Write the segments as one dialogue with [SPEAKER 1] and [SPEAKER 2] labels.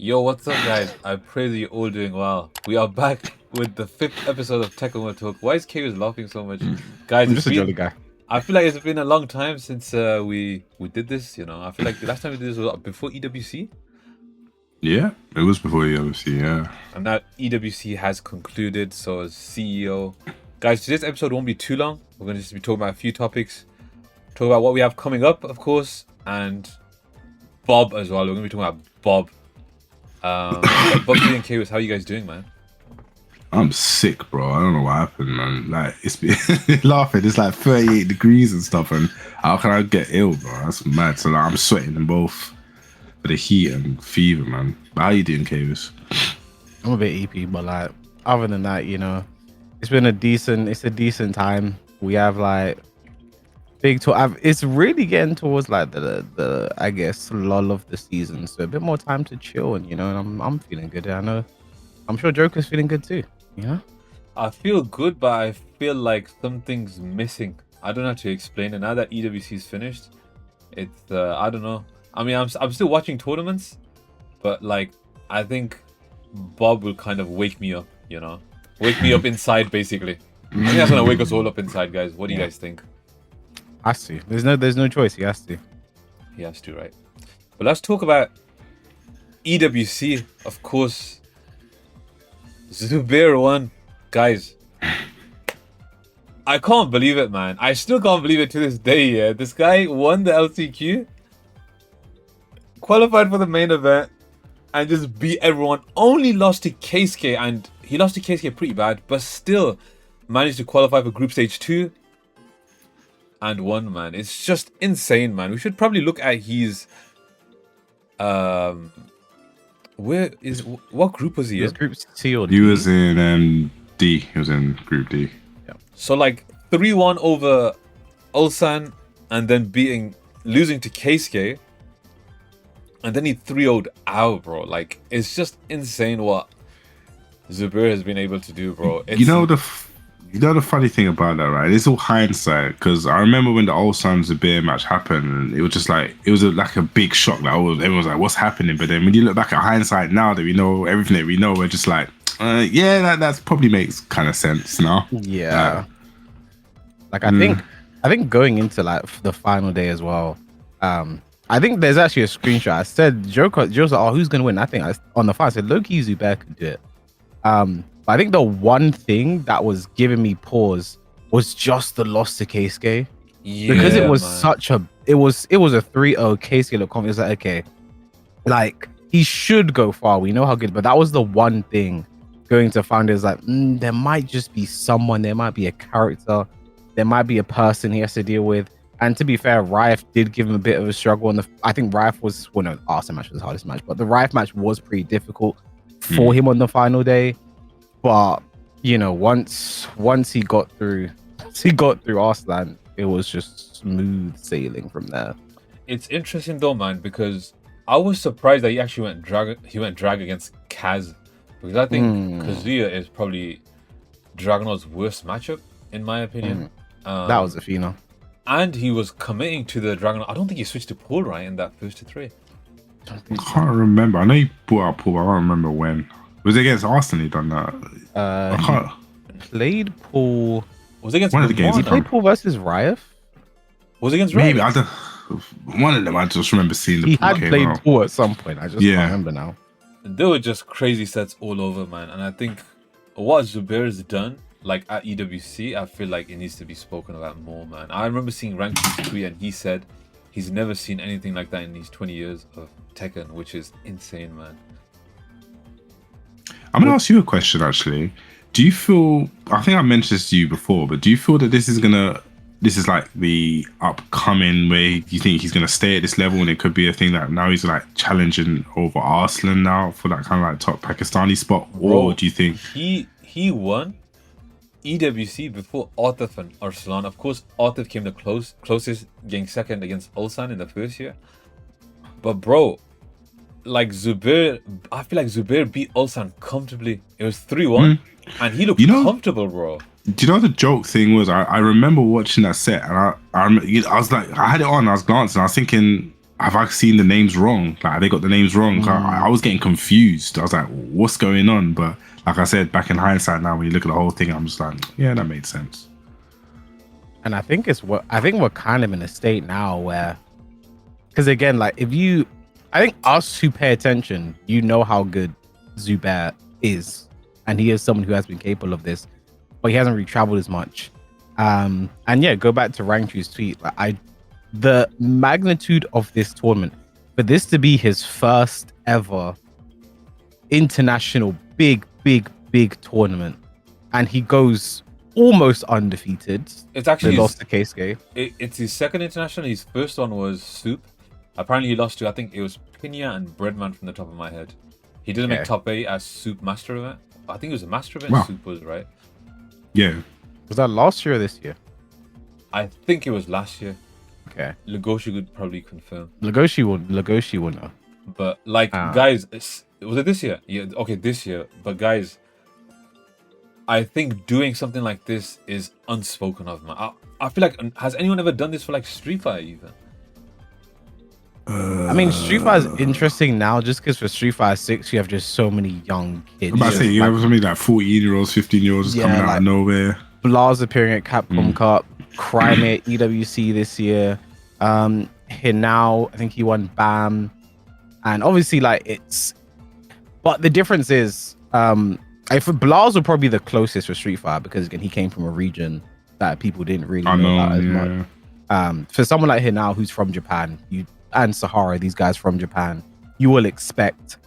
[SPEAKER 1] Yo, what's up, guys? I pray that you're all doing well. We are back with the 5th episode of Tekken World Talk. Why is Kayus laughing so much? Guys,
[SPEAKER 2] I'm
[SPEAKER 1] it's
[SPEAKER 2] just a
[SPEAKER 1] been...
[SPEAKER 2] jolly guy.
[SPEAKER 1] I feel like it's been a long time since we did this, you know. I feel like the last time we did this was before EWC.
[SPEAKER 3] Yeah, it was before EWC, yeah.
[SPEAKER 1] And now EWC has concluded, so as CEO. Guys, today's episode won't be too long. We're going to just be talking about a few topics. Talk about what we have coming up, of course, and Bob as well. We're going to be talking about Bob. Bubsy and Kwiss, how are you guys doing, man?
[SPEAKER 3] I'm sick, bro. I don't know what happened, man. Like, it's been laughing. It's like 38 degrees and stuff, and how can I get ill, bro? That's mad. So like, I'm sweating in both for the heat and fever, man. But how you doing, Kwiss?
[SPEAKER 2] I'm a bit EP, but like other than that, you know, it's a decent time. We have like big tour. It's really getting towards like the I guess lull of the season, so a bit more time to chill, and you know, and I'm feeling good. I'm sure JoKa's feeling good too. You know,
[SPEAKER 1] I feel good, but I feel like something's missing. I don't know how to explain it. Now that EWC is finished, it's I don't know. I mean, I'm still watching tournaments, but like I think Bob will kind of wake me up. You know, wake me up inside, basically. I think that's gonna wake us all up inside, guys. What do you guys think?
[SPEAKER 2] I see. There's no choice. He has to.
[SPEAKER 1] He has to, right? But let's talk about EWC, of course. Zubair won, guys. I can't believe it, man. I still can't believe it to this day. Yeah, this guy won the LCQ, qualified for the main event, and just beat everyone. Only lost to Keisuke, and he lost to Keisuke pretty bad, but still managed to qualify for Group Stage 2 and won, man. It's just insane, man. We should probably look at his what group was he in?
[SPEAKER 2] Group C or D.
[SPEAKER 3] He was in D. He was in Group D.
[SPEAKER 2] Yeah.
[SPEAKER 1] So like 3-1 over Ulsan, and then losing to Keisuke, and then he 3-0'd out, bro. Like, it's just insane what Zubair has been able to do, bro.
[SPEAKER 3] You know the funny thing about that, right? It's all hindsight, because I remember when the Ulsan Zubair match happened, and it was just like like a big shock. Like everyone was like, "What's happening?" But then when you look back at hindsight now that we know everything that we know, we're just like, "Yeah, that's probably makes kind of sense now."
[SPEAKER 2] Yeah. Like I think going into like the final day as well. I think there's actually a screenshot. I said JoKa like, "Oh, who's gonna win?" I think on the final I said Loki Zubair could do it. But I think the one thing that was giving me pause was just the loss to Keisuke.
[SPEAKER 1] Yeah,
[SPEAKER 2] because it was
[SPEAKER 1] man.
[SPEAKER 2] it was a 3-0 Keisuke looked confident. It's like, okay, like he should go far. We know how good, but that was the one thing going to Founders. Like there might just be someone, there might be a character, there might be a person he has to deal with. And to be fair, Rife did give him a bit of a struggle. And I think Rife was, well, no, Arsenal match was the hardest match, but the Rife match was pretty difficult for him on the final day. But you know, once he got through Arslan, it was just smooth sailing from there.
[SPEAKER 1] It's interesting though, man, because I was surprised that he actually went drag against Kaz, because I think Kazuya is probably Dragunov's worst matchup in my opinion.
[SPEAKER 2] That was a phenom.
[SPEAKER 1] And he was committing to the Dragunov. I don't think he switched to Paul, right, in that first to 3.
[SPEAKER 3] I can't remember. I know he brought out Paul, but I don't remember when. Was it against Arsenal he done that?
[SPEAKER 2] He played Paul.
[SPEAKER 1] Was it against
[SPEAKER 3] one of the games?
[SPEAKER 2] He played Paul versus Rife.
[SPEAKER 1] Was it against
[SPEAKER 3] Maybe
[SPEAKER 1] Rife?
[SPEAKER 3] I don't. One of them. I just remember seeing the.
[SPEAKER 2] He
[SPEAKER 3] Paul
[SPEAKER 2] had
[SPEAKER 3] came
[SPEAKER 2] played
[SPEAKER 3] out.
[SPEAKER 2] Paul at some point. I just can't remember now.
[SPEAKER 1] There were just crazy sets all over, man. And I think what Zubair has done, like at EWC, I feel like it needs to be spoken about more, man. I remember seeing Ranky's tweet, and he said he's never seen anything like that in these 20 years of Tekken, which is insane, man.
[SPEAKER 3] I'm going to ask you a question, actually. Do you feel, I think I mentioned this to you before, but do you feel that this is like the upcoming way you think he's going to stay at this level, and it could be a thing that now he's like challenging over Arslan now for that kind of like top Pakistani spot? Or do you think
[SPEAKER 1] he won EWC before Atif and Arslan? Of course, Atif came the closest, getting second against Ulsan in the first year. But bro, like Zubair, I feel like Zubair beat Ulsan comfortably. It was 3-1, and he looked comfortable, bro.
[SPEAKER 3] Do you know the joke thing was? I remember watching that set, and I was like, I had it on, I was glancing, I was thinking, have I seen the names wrong? Like, they got the names wrong. I was getting confused. I was like, what's going on? But like I said, back in hindsight now, when you look at the whole thing, I'm just like, yeah, that made sense.
[SPEAKER 2] And I think we're kind of in a state now where, because again, like I think us who pay attention, you know how good Zubair is, and he is someone who has been capable of this, but he hasn't really traveled as much. And yeah, go back to Rangchu's tweet. Like the magnitude of this tournament, for this to be his first ever international big tournament, and he goes almost undefeated.
[SPEAKER 1] It's actually
[SPEAKER 2] lost to Keisuke.
[SPEAKER 1] It's his second international. His first one was Soup. Apparently, he lost to, I think it was Pinya and Breadman from the top of my head. He didn't make top 8 as Soup Master event. I think it was a Master event.
[SPEAKER 3] Wow.
[SPEAKER 1] Soup was, right?
[SPEAKER 3] Yeah.
[SPEAKER 2] Was that last year or this year?
[SPEAKER 1] I think it was last year.
[SPEAKER 2] Okay.
[SPEAKER 1] Legoshi could probably confirm.
[SPEAKER 2] Legoshi will know.
[SPEAKER 1] But like, guys, was it this year? Yeah. Okay, this year. But guys, I think doing something like this is unspoken of, man. I feel like, has anyone ever done this for like Street Fighter even?
[SPEAKER 2] I mean, Street Fighter is interesting now just because for Street Fighter 6, you have just so many young kids.
[SPEAKER 3] I'm about to say, you have something like 14-year-olds, 15-year-olds just coming out of nowhere.
[SPEAKER 2] Blaz appearing at Capcom Cup, Crimea at EWC this year. Hinao, I think he won BAM. And obviously, like, but the difference is, for Blaz would probably be the closest for Street Fighter because again, he came from a region that people didn't really know about as much. For someone like Hinao, who's from Japan, and Sahara, these guys from Japan, you will expect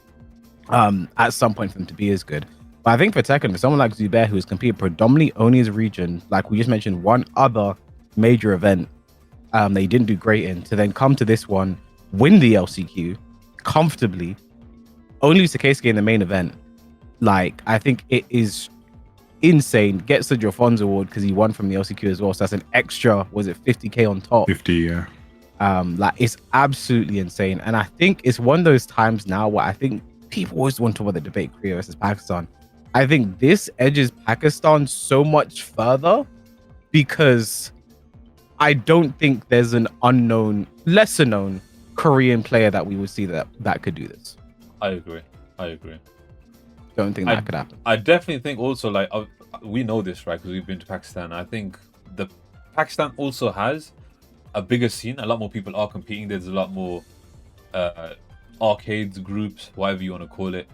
[SPEAKER 2] at some point for them to be as good. But I think for Tekken, for someone like Zubair, who has competed predominantly only as a region, like we just mentioned, one other major event they didn't do great in, to then come to this one, win the LCQ comfortably, only lose to Keisuke in the main event. Like, I think it is insane. Gets the Jofon's award because he won from the LCQ as well. So that's an extra, was it 50k on top?
[SPEAKER 3] 50, yeah.
[SPEAKER 2] Like, it's absolutely insane. And I think it's one of those times now where I think people always want to talk about the debate Korea versus Pakistan. I think this edges Pakistan so much further because I don't think there's an unknown, lesser known Korean player that we would see that could do this.
[SPEAKER 1] I agree.
[SPEAKER 2] Don't think that could happen.
[SPEAKER 1] I definitely think also, like, we know this, right? Because we've been to Pakistan. I think the Pakistan also has a bigger scene. A lot more people are competing. There's a lot more arcades, groups, whatever you want to call it.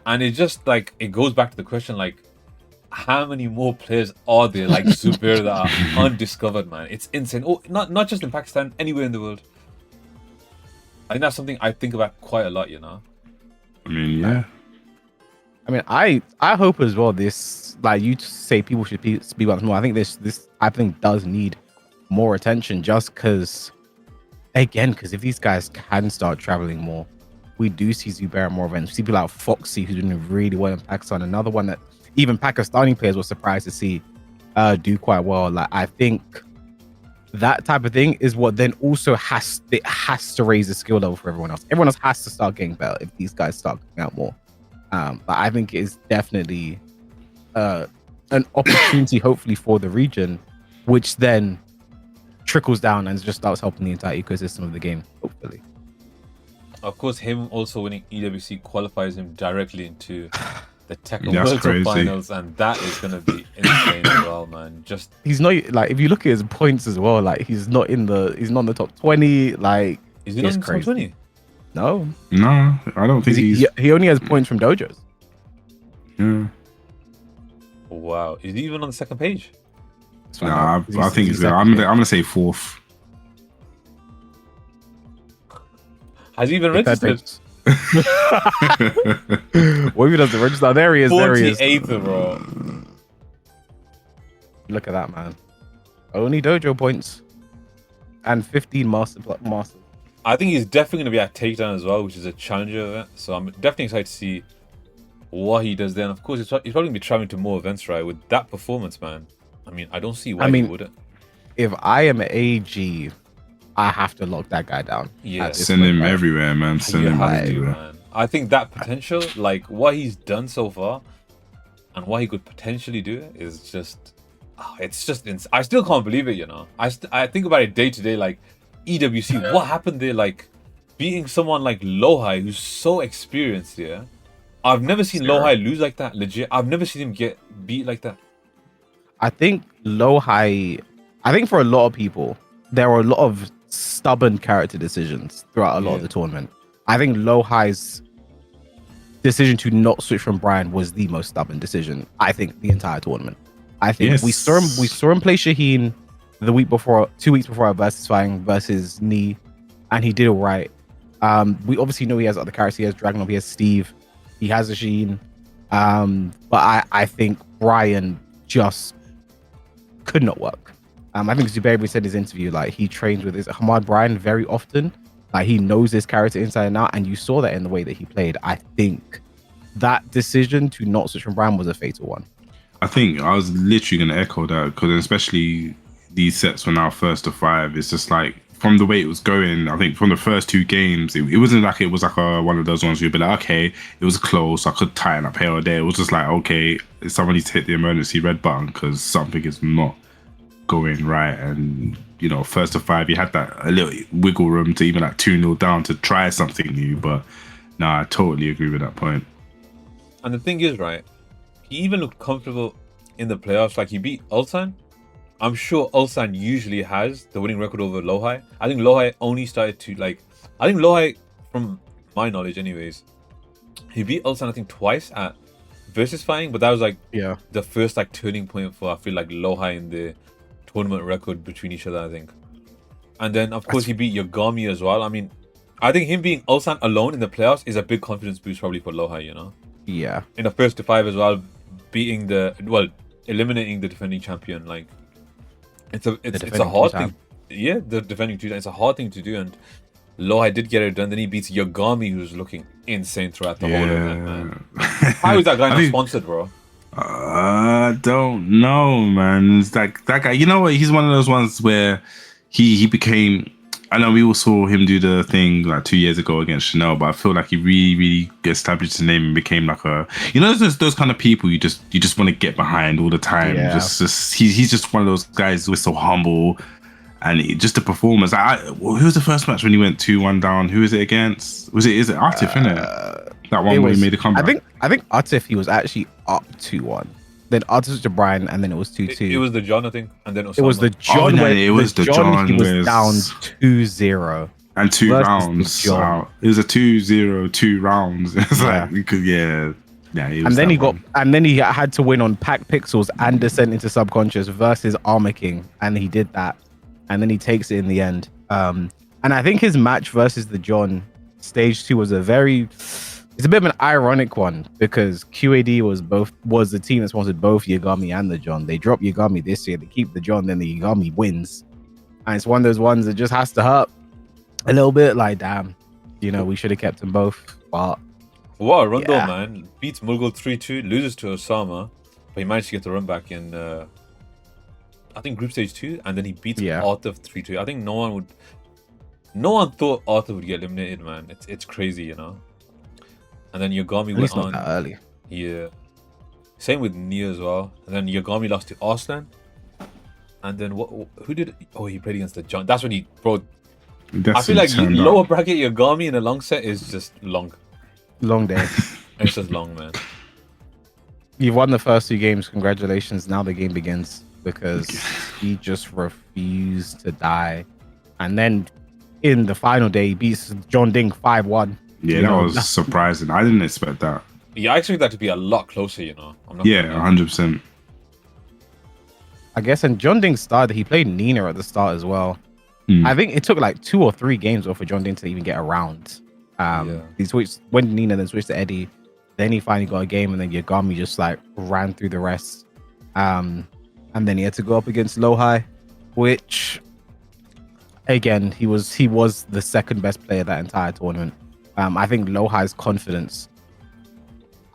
[SPEAKER 1] And it's just like, it goes back to the question, like, how many more players are there like Zubair that are undiscovered, man? It's insane. Oh, not just in Pakistan, anywhere in the world. I think that's something I think about quite a lot, you know.
[SPEAKER 3] I mean, yeah.
[SPEAKER 2] I mean, I hope as well. This, like you say, people should speak about this more. I think this I think does need more attention, just because, again, because if these guys can start traveling more, we do see Zubair at more events. We see people like Foxy, who's doing really well in Pakistan. Another one that even Pakistani players were surprised to see do quite well. Like, I think that type of thing is what then also has to raise the skill level for everyone else. Everyone else has to start getting better if these guys start coming out more. But I think it's definitely an opportunity, hopefully, for the region, which then trickles down and just starts helping the entire ecosystem of the game, hopefully.
[SPEAKER 1] Of course, him also winning EWC qualifies him directly into the Tekken
[SPEAKER 3] That's
[SPEAKER 1] World Talk Finals, and that is going to be insane as well, man.
[SPEAKER 2] He's not, like, if you look at his points as well, like, he's not in the top 20. Like,
[SPEAKER 1] is he not in the top 20?
[SPEAKER 2] No,
[SPEAKER 3] I don't think
[SPEAKER 2] he only has points from dojos.
[SPEAKER 3] Yeah.
[SPEAKER 1] Wow, is he even on the second page?
[SPEAKER 3] Nah, I think he's there. I'm gonna say fourth.
[SPEAKER 1] Has he even registered?
[SPEAKER 2] What if he doesn't register? There he is.
[SPEAKER 1] 48th, bro.
[SPEAKER 2] Look at that, man. Only dojo points and 15 master.
[SPEAKER 1] I think he's definitely going to be at Takedown as well, which is a challenger event. So I'm definitely excited to see what he does then. Of course, he's probably going to be traveling to more events, right? With that performance, man. I mean, I don't see why he wouldn't.
[SPEAKER 2] If I am AG, I have to lock that guy down.
[SPEAKER 1] Yeah,
[SPEAKER 3] send him everywhere, man. Send him everywhere.
[SPEAKER 1] Man. I think that potential, like what he's done so far, and what he could potentially do, is just, it's just. I still can't believe it. You know, I think about it day to day. Like, EWC, what happened there? Like beating someone like Lohai, who's so experienced. Yeah, I've never seen Lohai lose like that. Legit, I've never seen him get beat like that.
[SPEAKER 2] I think I think for a lot of people, there were a lot of stubborn character decisions throughout a lot of the tournament. I think Lohai's decision to not switch from Brian was the most stubborn decision, I think, the entire tournament. I think we saw him play Shaheen the week before, 2 weeks before our vsfighting versus Knee, and he did all right. We obviously know he has other characters. He has Dragonov, he has Steve, he has a Shaheen. But I think Brian just could not work. I think Zubair said in his interview, like, he trains with his Hamad Brian very often. Like, he knows his character inside and out, and you saw that in the way that he played. I think that decision to not switch from Brian was a fatal one.
[SPEAKER 3] I think I was literally going to echo that, because especially these sets were now first to 5. It's just like, from the way it was going, I think from the first 2 games, it wasn't like it was like one of those ones where you'd be like, okay, it was close, I could tighten up here or there. It was just like, okay, someone needs to hit the emergency red button because something is not going right. And, you know, first to 5, you had that a little wiggle room to even like 2-0 down to try something new. But no, I totally agree with that point.
[SPEAKER 1] And the thing is, right, he even looked comfortable in the playoffs. Like, he beat Ulsan. I'm sure Ulsan usually has the winning record over Lohai. I think Lohai only started to, like, I think Lohai, from my knowledge anyways, he beat Ulsan I think twice at vsfighting, but that was like the first like turning point for, I feel like, Lohai in the tournament record between each other, I think. And then of course he beat Yagami as well. I mean, I think him being Ulsan alone in the playoffs is a big confidence boost probably for Lohai, you know?
[SPEAKER 2] Yeah.
[SPEAKER 1] In the first to 5 as well, eliminating the defending champion, like, it's a hard thing. Yeah, the defending 2-time. It's a hard thing to do, and Lohai did get it done. Then he beats Yagami, who's looking insane throughout the whole event, man. How is that guy not sponsored, bro?
[SPEAKER 3] I don't know, man. It's like that guy. You know what? He's one of those ones where he became. I know we all saw him do the thing like 2 years ago against Chanel, but I feel like he really established his name and became like a, you know, those kind of people you just want to get behind all the time.
[SPEAKER 2] Yeah.
[SPEAKER 3] He's just one of those guys who's so humble, and just the performance. Who was the first match when he went 2-1 down? Who is it against? Is it Atif, innit? That one where he made a comeback.
[SPEAKER 2] I think Atif, he was actually up 2-1. Then Atif to Brian, and then it was 2-2.
[SPEAKER 1] It was the John, I think, and then
[SPEAKER 2] it was the John. He was down 2-0
[SPEAKER 3] and 2 rounds out. It was a 2-0, 2 rounds. It's like we could, and
[SPEAKER 2] then he had to win on Pack Pixels and Descent into Subconscious versus Armor King, and he did that, and then he takes it in the end. And I think his match versus the John stage 2 was it's a bit of an ironic one, because QAD was the team that sponsored both Yagami and the John. They dropped Yagami this year, they keep the John, then the Yagami wins. And it's one of those ones that just has to hurt a little bit, like, damn, you know, we should have kept them both. But
[SPEAKER 1] what a run though, man. Beats Mulgul 3-2, loses to Osama, but he managed to get the run back in I think group stage 2, and then he beats Arthur 3-2. I think no one thought Arthur would get eliminated, man. It's crazy, you know. And then Yagami went on.
[SPEAKER 2] Not that early.
[SPEAKER 1] Yeah. Same with Nia as well. And then Yagami lost to Arslan. And then who did? Oh, he played against the John. That's when he brought. I feel like lower bracket Yagami in a long set is just long.
[SPEAKER 2] Long day.
[SPEAKER 1] It's just long, man.
[SPEAKER 2] You've won the first 2 games. Congratulations. Now the game begins, because he just refused to die. And then in the final day, he beats John Ding 5-1.
[SPEAKER 3] Yeah, that was surprising. I didn't expect that.
[SPEAKER 1] Yeah, I expect that to be a lot closer, you know.
[SPEAKER 3] 100%.
[SPEAKER 2] I guess, and John Ding started, he played Nina at the start as well. I think it took like 2 or 3 games for John Ding to even get around. He went Nina, then switched to Eddie. Then he finally got a game, and then Yagami just like ran through the rest. And then he had to go up against Lohai, which, again, he was the second best player that entire tournament. I think Lohai's confidence.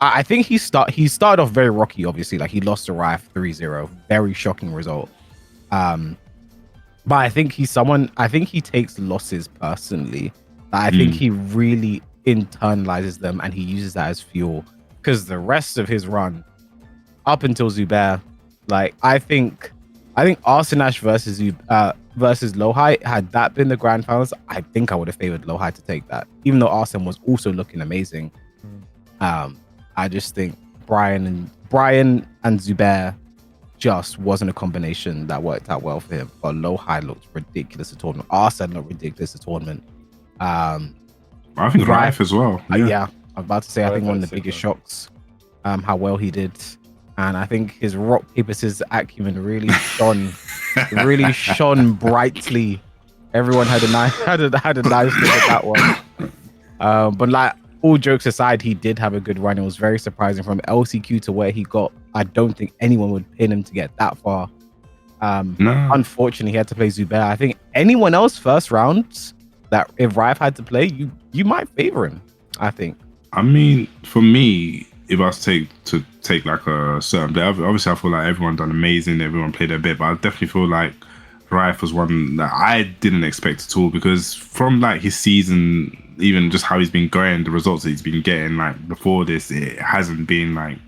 [SPEAKER 2] I think he started off very rocky, obviously. Like, he lost to Rife 3-0. Very shocking result. But I think I think he takes losses personally. I think he really internalizes them, and he uses that as fuel. Because the rest of his run, up until Zubair, like, I think Arsanash versus versus Lohai, had that been the grand finals, I think I would have favored Lohai to take that, even though Arsene was also looking amazing. I just think Brian and Zubair just wasn't a combination that worked out well for him. But Lohai looked ridiculous at tournament. Arsene looked ridiculous at tournament.
[SPEAKER 3] I think Raif as well.
[SPEAKER 2] Yeah, I'm about to say, I think one of the
[SPEAKER 1] Raif,
[SPEAKER 2] biggest shocks, how well he did. And I think his rock paper scissors acumen really shone brightly. Everyone had a nice look at that one. But like, all jokes aside, he did have a good run. It was very surprising from LCQ to where he got. I don't think anyone would pin him to get that far.
[SPEAKER 3] No.
[SPEAKER 2] Unfortunately, he had to play Zubair. I think anyone else first round that if Raif had to play, you might favor him. I think.
[SPEAKER 3] I mean, for me, if I was to take like a certain bit, obviously I feel like everyone done amazing, everyone played their bit, but I definitely feel like Raif was one that I didn't expect at all, because from like his season, even just how he's been going, the results that he's been getting, like before this, it hasn't been like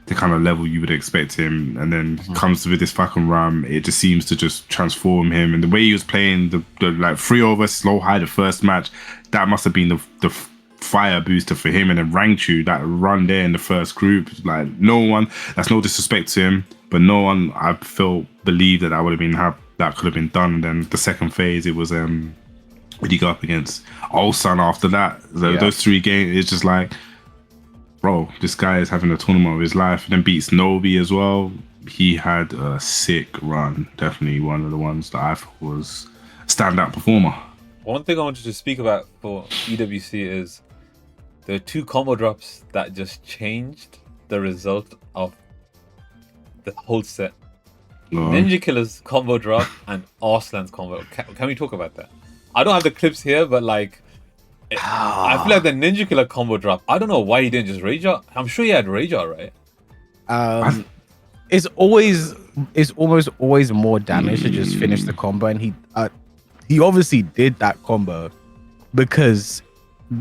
[SPEAKER 3] the kind of level you would expect him. And then comes with this fucking run, it just seems to just transform him. And the way he was playing the like 3-0 slow high the first match, that must have been the fire booster for him. And then Rangchu, that run there in the first group, like no one, that's no disrespect to him, but no one I felt believed that would have been that could have been done. And then the second phase, it was did he go up against Ulsan after that? Those 3 games, it's just like, bro, this guy is having a tournament of his life. And then beats Nobi as well. He had a sick run. Definitely one of the ones that I thought was a standout performer.
[SPEAKER 1] One thing I wanted to speak about for EWC is there are 2 combo drops that just changed the result of the whole set. Ninja Killer's combo drop and Arslan's combo. Can we talk about that? I don't have the clips here, but like, I feel like the Ninja Killer combo drop, I don't know why he didn't just rage out. I'm sure he had rage out, right?
[SPEAKER 2] It's almost always more damage to just finish the combo, and he obviously did that combo because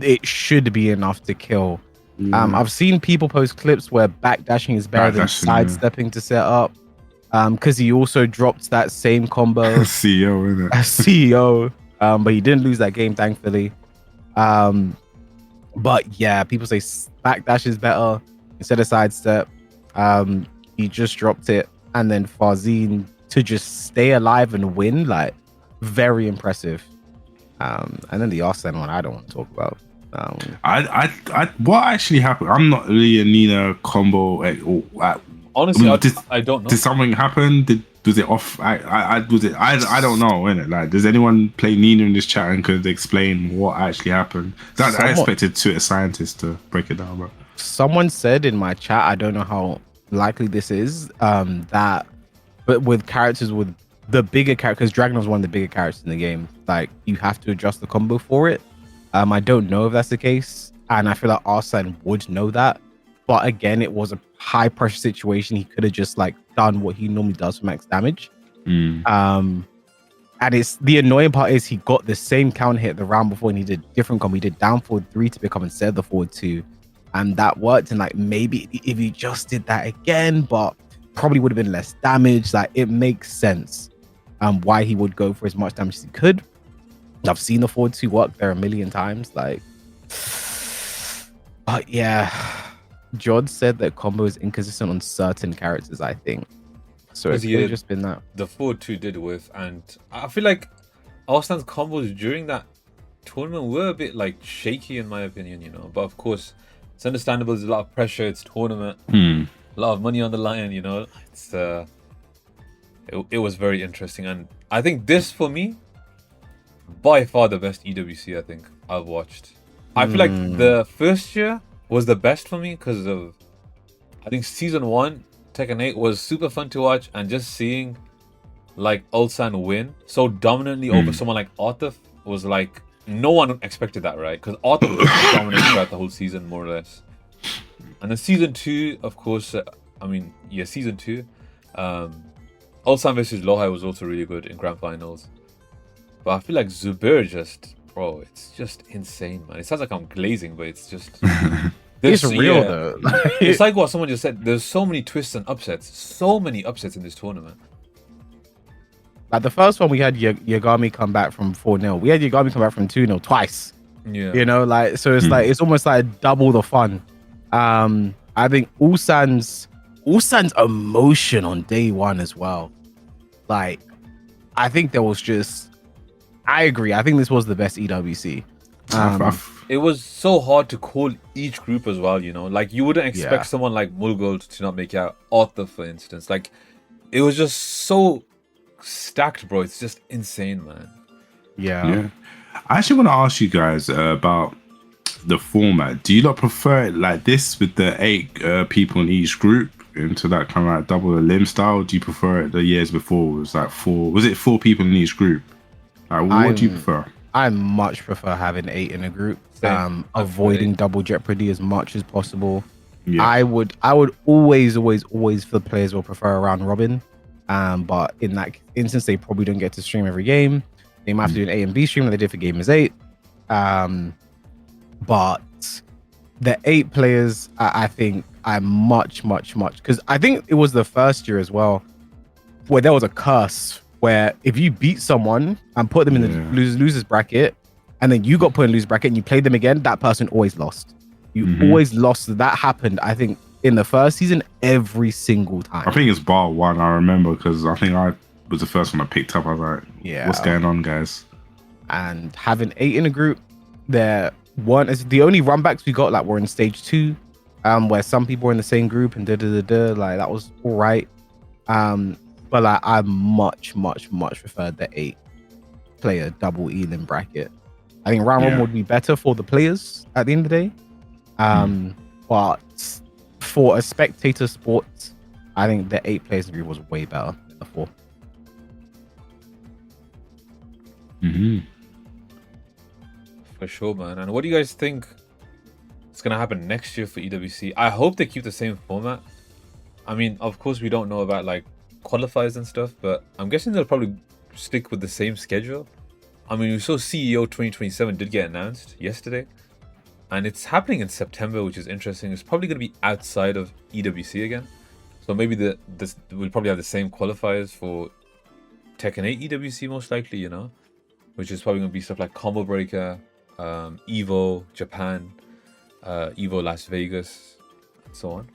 [SPEAKER 2] it should be enough to kill. I've seen people post clips where backdashing is better than sidestepping to set up. Because he also dropped that same combo.
[SPEAKER 3] CEO, isn't it?
[SPEAKER 2] CEO. But he didn't lose that game, thankfully. But yeah, people say backdash is better instead of sidestep. He just dropped it, and then Farzine to just stay alive and win, like, very impressive. And then the Arsene one, I don't want to talk about.
[SPEAKER 3] What actually happened? I'm not really a Nina combo
[SPEAKER 1] honestly, I don't know.
[SPEAKER 3] Did something happen? Was it off? I don't know, innit? Like, does anyone play Nina in this chat and could explain what actually happened? I expected Twitter scientists to break it down, but
[SPEAKER 2] someone said in my chat, I don't know how likely this is, that but with characters with the bigger characters, Dragon was one of the bigger characters in the game, like, you have to adjust the combo for it. I don't know if that's the case, and I feel like Arsene would know that. But again, it was a high pressure situation. He could have just like done what he normally does for max damage. And it's the annoying part is he got the same counter hit the round before, and he did different combo. He did down forward 3 to pick up instead of the forward 2, and that worked. And like, maybe if he just did that again, but probably would have been less damage. Like, it makes sense why he would go for as much damage as he could. I've seen the forward 2 work there a million times. Like, but yeah. Jod said that combo is inconsistent on certain characters, I think. So it's just been that.
[SPEAKER 1] The forward 2 did with, and I feel like Arsenal's combos during that tournament were a bit like shaky in my opinion, you know. But of course, it's understandable. There's a lot of pressure. It's tournament, a lot of money on the line, you know. It's it was very interesting, and I think this for me, by far the best EWC I think I've watched. I feel like the first year was the best for me because of, I think season 1 Tekken 8 was super fun to watch, and just seeing like Ulsan win so dominantly over someone like Arthur was like, no one expected that, right? Because Arthur was dominant throughout the whole season more or less. And then season 2, of course, season 2, Ulsan versus Lohai was also really good in grand finals. But I feel like Zubair just, bro, it's just insane, man. It sounds like I'm glazing, but it's just...
[SPEAKER 2] It's real, though.
[SPEAKER 1] It's like what someone just said. There's so many twists and upsets. So many upsets in this tournament.
[SPEAKER 2] Like the first one, we had Yagami come back from 4-0. We had Yagami come back from 2-0 twice.
[SPEAKER 1] Yeah.
[SPEAKER 2] You know, like, so it's like, it's almost like double the fun. I think Ulsan's emotion on day one as well. Like, I think there was just, I agree. I think this was the best EWC.
[SPEAKER 1] It was so hard to call each group as well, you know. Like, you wouldn't expect someone like Mulgold to not make out Arthur, for instance. Like, it was just so stacked, bro. It's just insane, man.
[SPEAKER 2] Yeah.
[SPEAKER 3] I actually want to ask you guys about the format. Do you not prefer it like this with the 8 people in each group into that kind of like double the limb style? Do you prefer it the years before? It was like 4? Was it 4 people in each group? Like, what do you prefer?
[SPEAKER 2] I much prefer having 8 in a group. Avoiding double jeopardy as much as possible. Yeah. I would always for the players will prefer a round robin. But in that instance, they probably don't get to stream every game. They might have to do an A and B stream like they did for Gamers 8. But the 8 players, I think I'm much, because I think it was the first year as well where there was a curse where if you beat someone and put them in the losers bracket, and then you got put in losers bracket and you played them again, that person always lost. You always lost. That happened, I think, in the first season every single time.
[SPEAKER 3] I think it's bar 1. I remember because I think I was the first one I picked up. I was like, what's going on, guys?
[SPEAKER 2] And having 8 in a group, there weren't as the only runbacks we got like were in stage 2, where some people were in the same group and like that was all right. But like I much preferred the 8 player double elim bracket. I think round 1 would be better for the players at the end of the day. But for a spectator sport, I think the 8 players group was way better than the 4.
[SPEAKER 1] For sure, man. And what do you guys think is gonna happen next year for EWC? I hope they keep the same format. I mean, of course, we don't know about like qualifiers and stuff, but I'm guessing they'll probably stick with the same schedule. I mean, we saw CEO 2027 did get announced yesterday, and it's happening in September, which is interesting. It's probably going to be outside of EWC again, so maybe we'll probably have the same qualifiers for Tekken 8 EWC most likely, you know, which is probably going to be stuff like Combo Breaker, EVO Japan, EVO Las Vegas, and so on.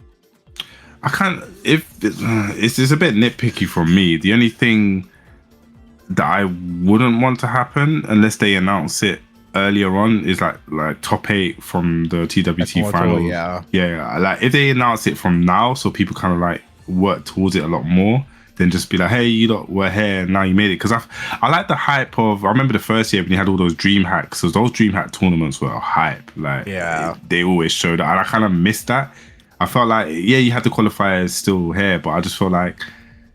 [SPEAKER 3] I can't. If it's a bit nitpicky from me. The only thing that I wouldn't want to happen unless they announce it earlier on is like top 8 from the TWT Finals. Yeah. Like if they announce it from now, so people kind of like work towards it a lot more, than just be like, hey, you lot were here and now you made it. Because I like the hype of. I remember the first year when you had all those dream hacks. So those dream hack tournaments were hype. Like they always showed that, and I kind of missed that. I felt like, you had the qualifiers still here, but I just felt like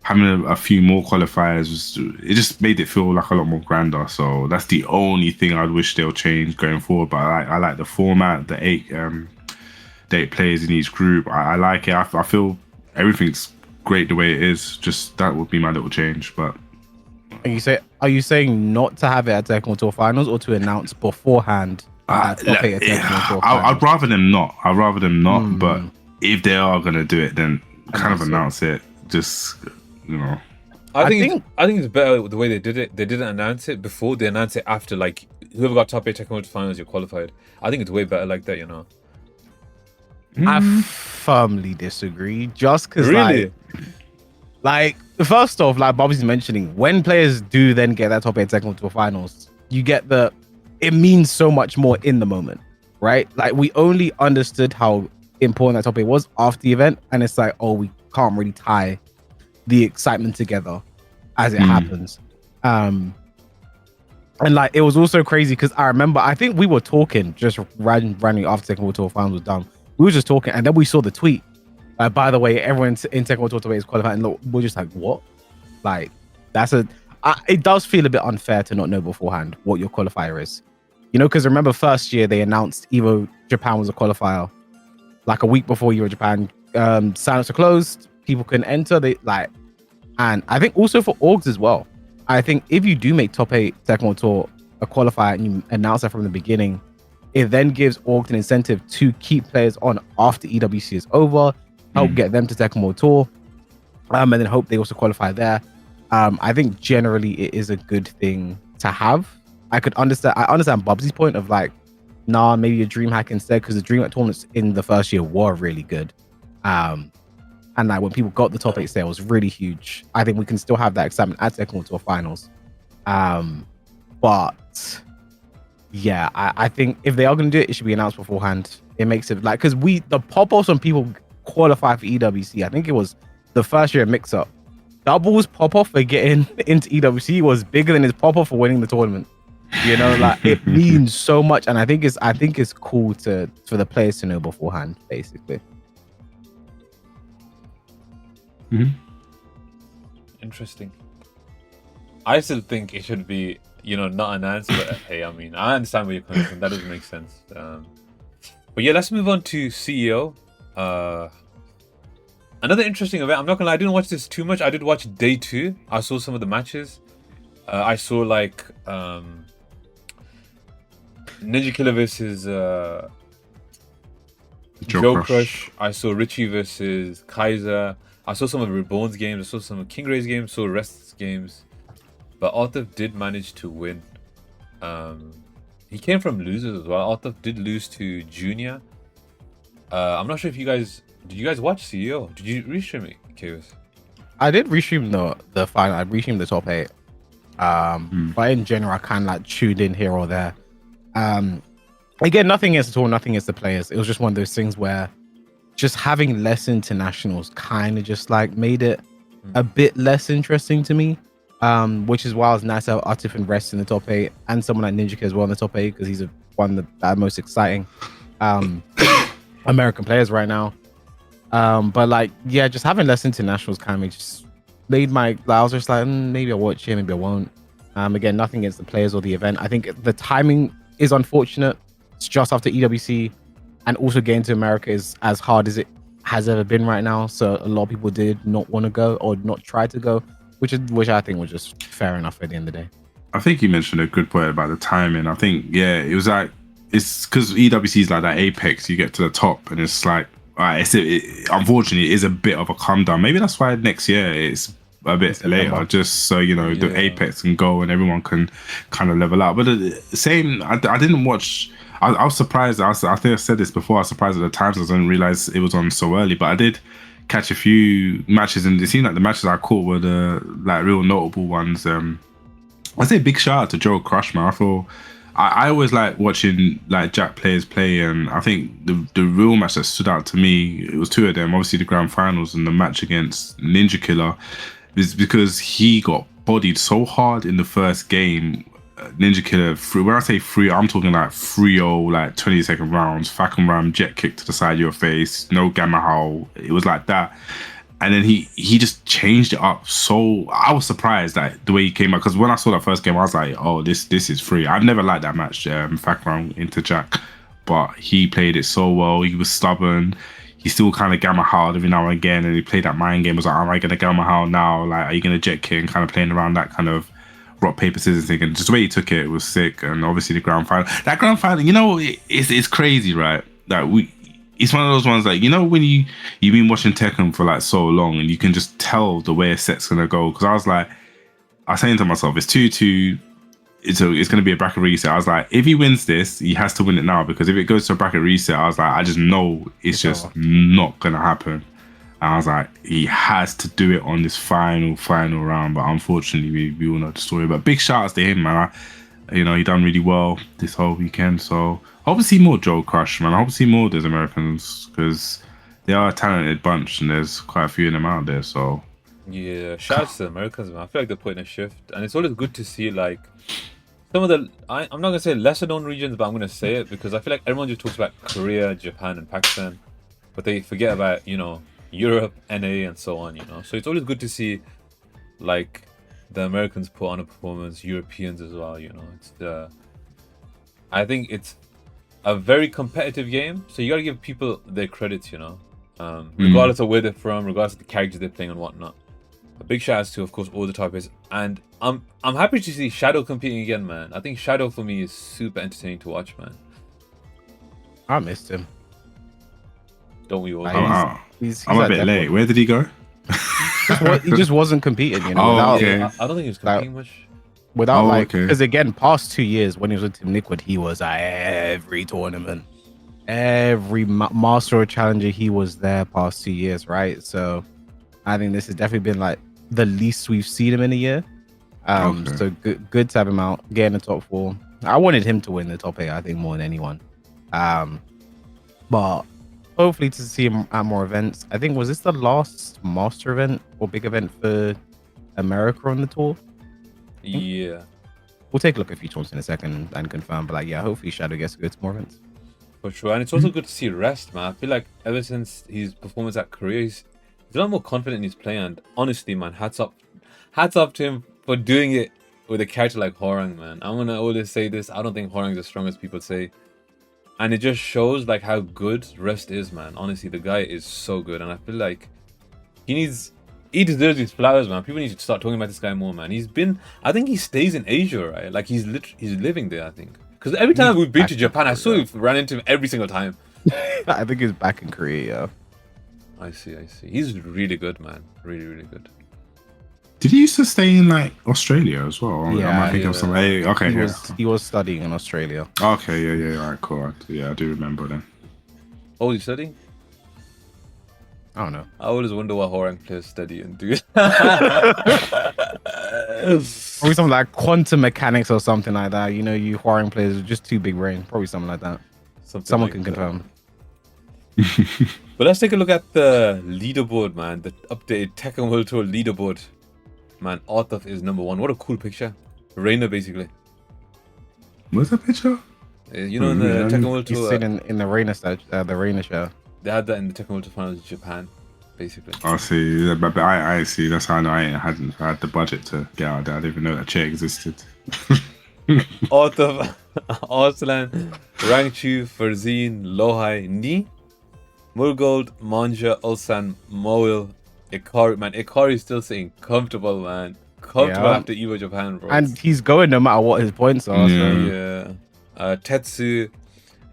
[SPEAKER 3] having a few more qualifiers, it just made it feel like a lot more grander. So that's the only thing I'd wish they'll change going forward. But I like the format, the 8 players in each group. I like it. I feel everything's great the way it is. Just that would be my little change. But
[SPEAKER 2] are you saying not to have it at Tekken World Tour Finals, or to announce beforehand?
[SPEAKER 3] I'd rather them not. But if they are gonna do it, then kind of announce it. Just, you know.
[SPEAKER 1] I think it's better the way they did it. They didn't announce it before. They announced it after. Like, whoever got top 8 Tekken World Finals, you're qualified. I think it's way better like that, you know.
[SPEAKER 2] I firmly disagree. Just because,
[SPEAKER 1] really?
[SPEAKER 2] like first off, like Bobby's mentioning, when players do then get that top 8 Tekken World Tour Finals, you get it means so much more in the moment, right? Like, we only understood how important that top 8 was after the event, and it's like, oh, we can't really tie the excitement together as it happens. And like, it was also crazy because I remember, I think we were talking just randomly after Tekken World Tour Finals was done. We were just talking, and then we saw the tweet. By the way, everyone in Tekken World Tour is qualified, and look, we're just like, what? Like, it does feel a bit unfair to not know beforehand what your qualifier is. You know, because remember first year they announced EVO Japan was a qualifier. Like a week before Euro Japan, signups are closed, people couldn't enter. And I think also for orgs as well. I think if you do make top 8 Tekken World Tour a qualifier and you announce that from the beginning, it then gives orgs an incentive to keep players on after EWC is over, help get them to Tekken World Tour, and then hope they also qualify there. I think generally it is a good thing to have. I understand Bubsy's point of like, nah, maybe a dream hack instead, because the dream hack tournaments in the first year were really good. And like when people got the top 8 there, it was really huge. I think we can still have that excitement at Tekken World Tour Finals. But yeah, I think if they are going to do it, it should be announced beforehand. It makes it like, because the pop-offs when people qualify for EWC, I think it was the first year mix-up, doubles pop-off for getting into EWC was bigger than his pop-off for winning the tournament. You know, like it means so much, and I think it's cool for the players to know beforehand, basically.
[SPEAKER 3] Mm-hmm.
[SPEAKER 1] Interesting. I still think it should be, not announced, but hey, I mean, I understand where you're coming from. That doesn't make sense. But yeah, let's move on to CEO. Another interesting event. I'm not gonna lie, I didn't watch this too much. I did watch day 2. I saw some of the matches. I saw like Ninja Killer versus JoKa. I saw Richie versus Kaiser. I saw some of Reborn's games. I saw some of King Ray's games. Saw Rest's games. But Arthur did manage to win. He came from losers as well. Arthur did lose to Junior. I'm not sure if did you guys watch CEO? Did you restream it, Chaos?
[SPEAKER 2] I did restream the final. I restreamed the top 8. But in general, I kind of like tuned in here or there. Again, nothing against the tour, nothing against the players. It was just one of those things where just having less internationals kind of just like made it a bit less interesting to me. Which is why it's nice to have Atif and Rest in the top 8, and someone like Ninja as well in the top 8, because he's one of the most exciting American players right now. But like, yeah, just having less internationals kind of just made I was just like, maybe I'll watch it, maybe I won't. Again, nothing against the players or the event. I think the timing is unfortunate. It's just after EWC, and also getting to America is as hard as it has ever been right now. So a lot of people did not want to go or not try to go, which I think was just fair enough at the end of the day.
[SPEAKER 3] I think you mentioned a good point about the timing. I think, yeah, it was like, it's because EWC is like that apex. You get to the top and it's like, unfortunately, it is a bit of a come down. Maybe that's why next year it's a bit later, just so, the apex can go and everyone can kind of level out. But the same, I didn't watch. I was surprised. I think I said this before. I was surprised at the times. I didn't realize it was on so early, but I did catch a few matches, and it seemed like the matches I caught were the like real notable ones. I'd say big shout out to Joe Crushman. I feel I always like watching like Jack players play, and I think the real match that stood out to me, it was 2 of them. Obviously the grand finals and the match against Ninja Killer, is because he got bodied so hard in the first game. Ninja Killer, when I say free, I'm talking like 3-0, like 20-second rounds, Falcon Ram, jet kick to the side of your face, no Gamma Howl. It was like that. And then he just changed it up. So I was surprised that the way he came out, because when I saw that first game, I was like, oh, this is free. I've never liked that match, Falcon Ram into Jack, but he played it so well. He was stubborn. He still kind of Gamma Howled every now and again, and he played that mind game. I was like, am I going to Gamma Howl now? Like, are you going to jet kick? And kind of playing around that kind of rock, paper, scissors thing. And just the way he took it was sick. And obviously the grand final. That grand final, it's crazy, right? It's one of those ones like, when you've been watching Tekken for like so long and you can just tell the way a set's going to go. Because I was saying to myself, it's 2-2. It's going to be a bracket reset. I was like, if he wins this, he has to win it now, because if it goes to a bracket reset, I was like, I just know it's just not going to happen. And I was like, he has to do it on this final round. But unfortunately, we all know the story. But big shout outs to him, man. He done really well this whole weekend. So I hope to see more Joe Crush, man. I hope to see more of those Americans, because they are a talented bunch and there's quite a few of them out there. So
[SPEAKER 1] yeah, shout out to the Americans, man. I feel like they're putting a shift, and it's always good to see like some of the I'm not gonna say lesser known regions, but I'm gonna say it because I feel like everyone just talks about Korea, Japan, and Pakistan, but they forget about Europe, NA, and so on. So it's always good to see like the Americans put on a performance, Europeans as well. It's I think it's a very competitive game, so you gotta give people their credits. Regardless of where they're from, regardless of the characters they're playing and whatnot. A big shout out to, of course, all the top players, and I'm happy to see Shadow competing again, man. I think Shadow for me is super entertaining to watch, man.
[SPEAKER 2] I missed him.
[SPEAKER 1] Don't we all?
[SPEAKER 3] I'm a bit late. Where did he go?
[SPEAKER 2] He just wasn't competing, you know.
[SPEAKER 3] Oh,
[SPEAKER 2] without,
[SPEAKER 3] okay.
[SPEAKER 1] I don't think he was competing much.
[SPEAKER 2] Without
[SPEAKER 3] Oh,
[SPEAKER 2] like,
[SPEAKER 3] okay.
[SPEAKER 2] because again, past 2 years when he was with Team Liquid, he was at every tournament, every Master or Challenger. He was there past 2 years, right? So I think this has definitely been like the least we've seen him in a year.
[SPEAKER 3] Okay.
[SPEAKER 2] So good to have him out, get in the top 4. I wanted him to win the top 8, I think, more than anyone. But hopefully to see him at more events. I think, was this the last Master event or big event for America on the tour?
[SPEAKER 1] Yeah,
[SPEAKER 2] We'll take a look at future ones in a second and confirm. But like, yeah, hopefully Shadow gets to go to more events.
[SPEAKER 1] for sure. And it's also good to see rest, man. I feel like ever since his performance at Korea, he's a lot more confident in his play. And honestly, man, hats up to him for doing it with a character like Horang, man. I'm gonna always say this. I don't think Horang's as strong as people say. And it just shows like how good Rest is, man. Honestly, the guy is so good. And I feel like he deserves these flowers, man. People need to start talking about this guy more, man. I think he stays in Asia, right? Like he's living there, I think. Because every time we've been to Japan, I saw you ran into him every single time.
[SPEAKER 2] I think he's back in Korea. Yeah.
[SPEAKER 1] I see. He's really good, man. Really, really good.
[SPEAKER 3] Did he used to stay in like Australia as well?
[SPEAKER 2] Yeah,
[SPEAKER 3] I might think of
[SPEAKER 1] yeah.
[SPEAKER 3] some. Okay,
[SPEAKER 2] He was studying in Australia.
[SPEAKER 3] Okay, yeah. All right, cool. Yeah, I do remember then.
[SPEAKER 1] Oh, you studying?
[SPEAKER 2] I don't know.
[SPEAKER 1] I always wonder what Horang players study and do.
[SPEAKER 2] Probably something like quantum mechanics or something like that. You know, you Huaring players are just too big brain. Probably something like that. Someone can confirm.
[SPEAKER 1] But let's take a look at the leaderboard, man. The updated Tekken World Tour leaderboard. Man, Arthur is number 1. What a cool picture. Reina, basically.
[SPEAKER 3] Where's that picture?
[SPEAKER 1] You know, in the Tekken World
[SPEAKER 2] He's
[SPEAKER 1] Tour,
[SPEAKER 2] sitting in the Reina stage, the Reina show.
[SPEAKER 1] they had that in the Tekken World Tour Finals in Japan, basically.
[SPEAKER 3] I see, but I see. That's how I know I hadn't had the budget to get out there. I didn't even know that chair existed.
[SPEAKER 1] Arthur, Arslan, Rangchu, Farzin, Lohai, Ni, Murgold, Manja, Ulsan, Moil, Ikari. Man, Ikari is still sitting comfortable, man. Comfortable after EVO Japan, bro.
[SPEAKER 2] And he's going no matter what his points are.
[SPEAKER 3] Yeah.
[SPEAKER 2] So.
[SPEAKER 1] Yeah. Tetsu,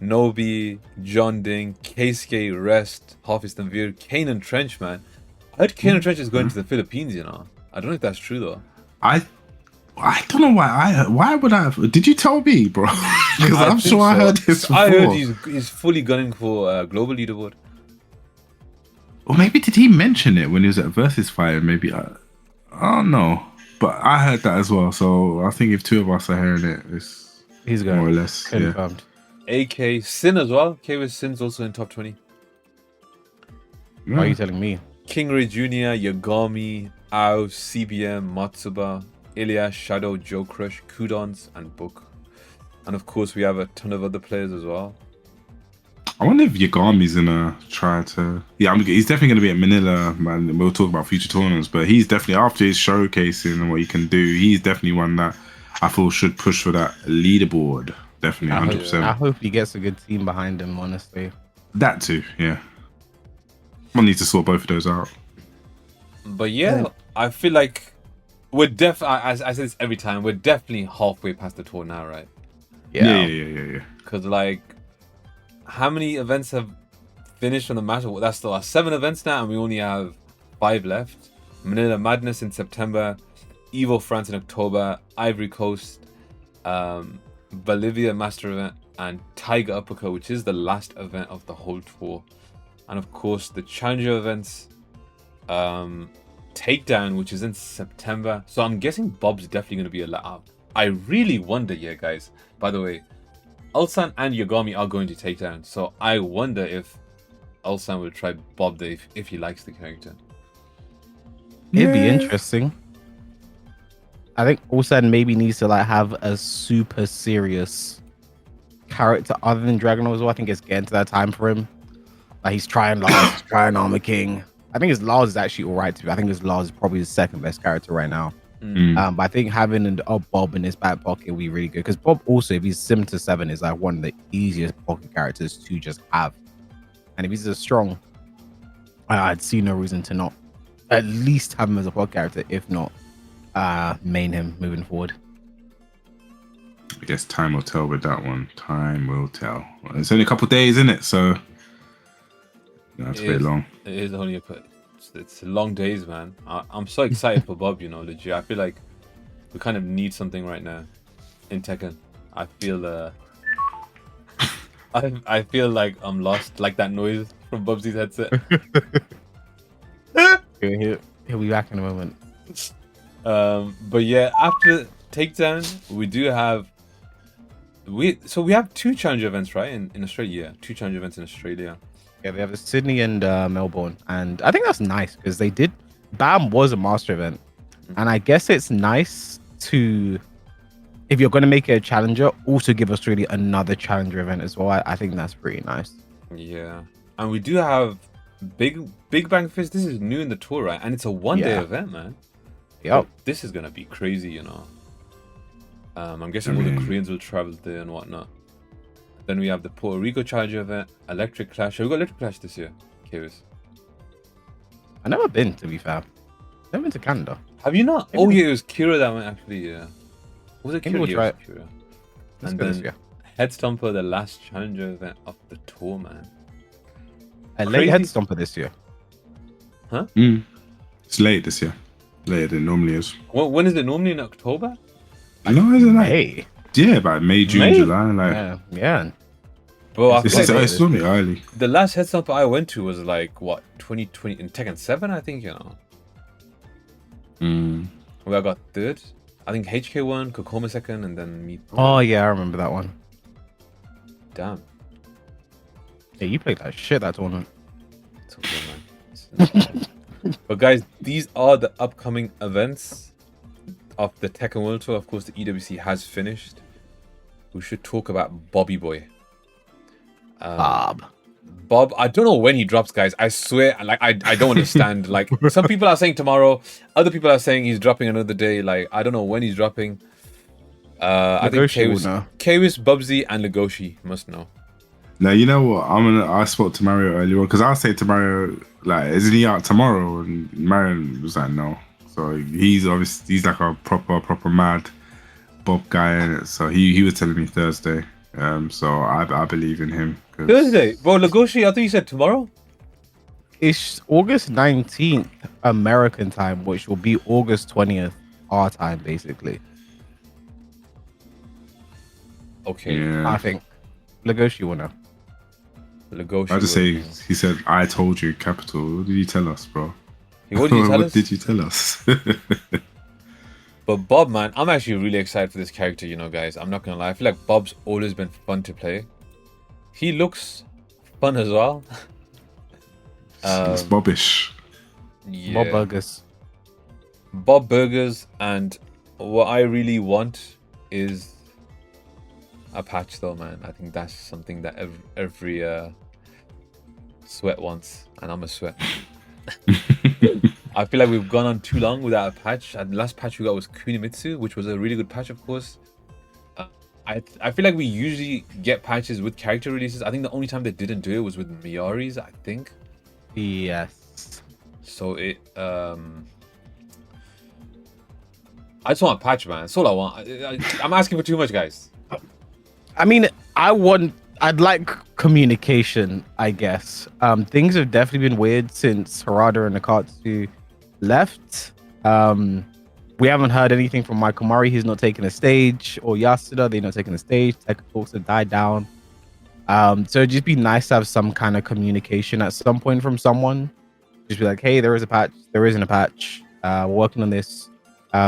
[SPEAKER 1] Nobi, John Ding, Keisuke, Rest, Hafiz Tanvir, Kanan Trench, man. I heard Kanan Trench is going to the Philippines, you know. I don't know if that's true, though.
[SPEAKER 3] I don't know why would I have, did you tell me, bro? Because I'm sure I heard this before.
[SPEAKER 1] I heard he's fully gunning for global leaderboard.
[SPEAKER 3] Or maybe did he mention it when he was at Versus Fire? Maybe I don't know. But I heard that as well. So I think if 2 of us are hearing it, it's
[SPEAKER 2] He's going
[SPEAKER 3] more or less
[SPEAKER 2] confirmed.
[SPEAKER 1] AK Sin as well. KWS Sin's also in top 20.
[SPEAKER 3] Yeah.
[SPEAKER 2] Why are you telling me?
[SPEAKER 1] Kingray Jr., Yagami, Ao, CBM, Matsuba, Ilias, Shadow, Joe Crush, Kudons, and Book. And of course, we have a ton of other players as well.
[SPEAKER 3] I wonder if Yagami's gonna try to. Yeah, he's definitely gonna be at Manila, man. We'll talk about future tournaments, but he's definitely, after his showcasing and what he can do, he's definitely one that I feel should push for that leaderboard. Definitely, 100%.
[SPEAKER 2] I hope he gets a good team behind him. Honestly,
[SPEAKER 3] That too, yeah. One needs to sort both of those out.
[SPEAKER 1] But yeah, I feel like we're I say this every time, we're definitely halfway past the tour now, right?
[SPEAKER 3] Yeah.
[SPEAKER 1] Because like, how many events have finished on the Master? Well, that's still 7 events now, and we only have 5 left. Manila Madness in September, EVO France in October, Ivory Coast, Bolivia Master event, and Tiger Uppercut, which is the last event of the whole tour. And of course, the Challenger events, Takedown, which is in September. So I'm guessing Bob's definitely going to be a let up. I really wonder, yeah, guys. By the way, Ulsan and Yagami are going to Takedown. So I wonder if Ulsan will try Bob there if he likes the character.
[SPEAKER 2] it'd be interesting. I think Ulsan maybe needs to like have a super serious character other than Dragon as well. I think it's getting to that time for him. Like he's trying Lars, he's trying Armor King. I think his Lars is actually alright to me. I think his Lars is probably his second best character right now. But I think having a Bob in his back pocket will be really good, because Bob also, if he's sim to 7, is like one of the easiest pocket characters to just have. And if he's as strong, I'd see no reason to not at least have him as a pocket character, if not main him moving forward.
[SPEAKER 3] I guess time will tell with that one. Time will tell. Well, it's only a couple of days, isn't it? So you don't have to wait long.
[SPEAKER 1] It is only it's long days, man. I'm so excited for Bob. You know, legit. I feel like we kind of need something right now in Tekken. I feel I feel like I'm lost, like that noise from Bubsy's headset.
[SPEAKER 2] He'll be back in a moment.
[SPEAKER 1] But yeah, after takedown, we do have we have 2 challenge events, right? In Australia, yeah, 2 challenge events in Australia.
[SPEAKER 2] Yeah, we have the Sydney and Melbourne, and I think that's nice because they did. BAM was a master event, and I guess it's nice to, if you're going to make it a challenger, also give Australia another challenger event as well. I think that's pretty nice.
[SPEAKER 1] Yeah, and we do have Big Bang Fist. This is new in the tour, right? And it's a 1-day event, man.
[SPEAKER 2] Yep.
[SPEAKER 1] This is gonna be crazy, you know. I'm guessing all the Koreans will travel there and whatnot. Then we have the Puerto Rico Challenger event, Electric Clash. Have we got Electric Clash this year? Kwiss.
[SPEAKER 2] I've never been, to be fair. Never been to Canada.
[SPEAKER 1] Have you not? Oh yeah, it was Kira that went actually. Yeah. Was it Kira?
[SPEAKER 2] We'll try it.
[SPEAKER 1] Kira. And then Head Stomper, the last challenger event of the tour, man.
[SPEAKER 2] A late Head Stomper this year.
[SPEAKER 1] Huh?
[SPEAKER 3] It's late this year. Later than it normally is.
[SPEAKER 1] When is it normally, in October?
[SPEAKER 3] No, isn't it?
[SPEAKER 2] May.
[SPEAKER 3] Yeah, about May, June,
[SPEAKER 1] May?
[SPEAKER 3] July. Like,
[SPEAKER 2] yeah.
[SPEAKER 1] Bro,
[SPEAKER 3] it's normally early.
[SPEAKER 1] The last Head Stomper I went to was like, what, 2020, in Tekken 7, I think, you know. Where I got 3rd. I think HK won, Kokoma 2nd, and then me.
[SPEAKER 2] Oh, yeah, I remember that one.
[SPEAKER 1] Damn.
[SPEAKER 2] Yeah, you played that shit, that tournament.
[SPEAKER 1] It's okay, man. But guys, these are the upcoming events of the Tekken World Tour. Of course, the EWC has finished. We should talk about Bobby Boy.
[SPEAKER 2] Bob,
[SPEAKER 1] I don't know when he drops, guys. I swear, like I don't understand. Like some people are saying tomorrow, other people are saying he's dropping another day. Like I don't know when he's dropping. I think Kwiss, Bubsy, and Legoshi must know.
[SPEAKER 3] Now you know what? I spoke to Mario earlier on because I said to Mario, like, isn't he out tomorrow? And Mario was like, no. So he's like a proper mad Bob guy, and so he was telling me Thursday. So I believe in him.
[SPEAKER 1] Thursday, bro. Legoshi, I thought you said tomorrow.
[SPEAKER 2] It's August 19th American time, which will be August 20th our time, basically.
[SPEAKER 1] Okay.
[SPEAKER 3] Yeah.
[SPEAKER 2] I think Legoshi will know.
[SPEAKER 1] Legoshi.
[SPEAKER 3] I just say he said, "I told you, capital." What did you tell us, bro?
[SPEAKER 1] What did you tell us?
[SPEAKER 3] What did you tell us?
[SPEAKER 1] But Bob, man, I'm actually really excited for this character, you know, guys. I'm not gonna lie. I feel like Bob's always been fun to play. He looks fun as well.
[SPEAKER 3] It's Bobbish.
[SPEAKER 1] Yeah.
[SPEAKER 2] Bob Burgers.
[SPEAKER 1] Bob Burgers, and what I really want is a patch, though, man. I think that's something that every sweat wants, and I'm a sweat. I feel like we've gone on too long without a patch. And the last patch we got was Kunimitsu, which was a really good patch, of course. I feel like we usually get patches with character releases. I think the only time they didn't do it was with Miari's, I think.
[SPEAKER 2] Yes.
[SPEAKER 1] So it I just want a patch, man. That's all I want. I'm asking for too much, guys.
[SPEAKER 2] I mean, I'd like communication, I guess. Things have definitely been weird since Harada and Nakatsu left. We haven't heard anything from Michael Murray. He's not taking a stage, or Yasuda, they're not taking a stage. Tech talks have died down. So it'd just be nice to have some kind of communication at some point from someone. Just be like, hey, there is a patch. There isn't a patch. We're working on this.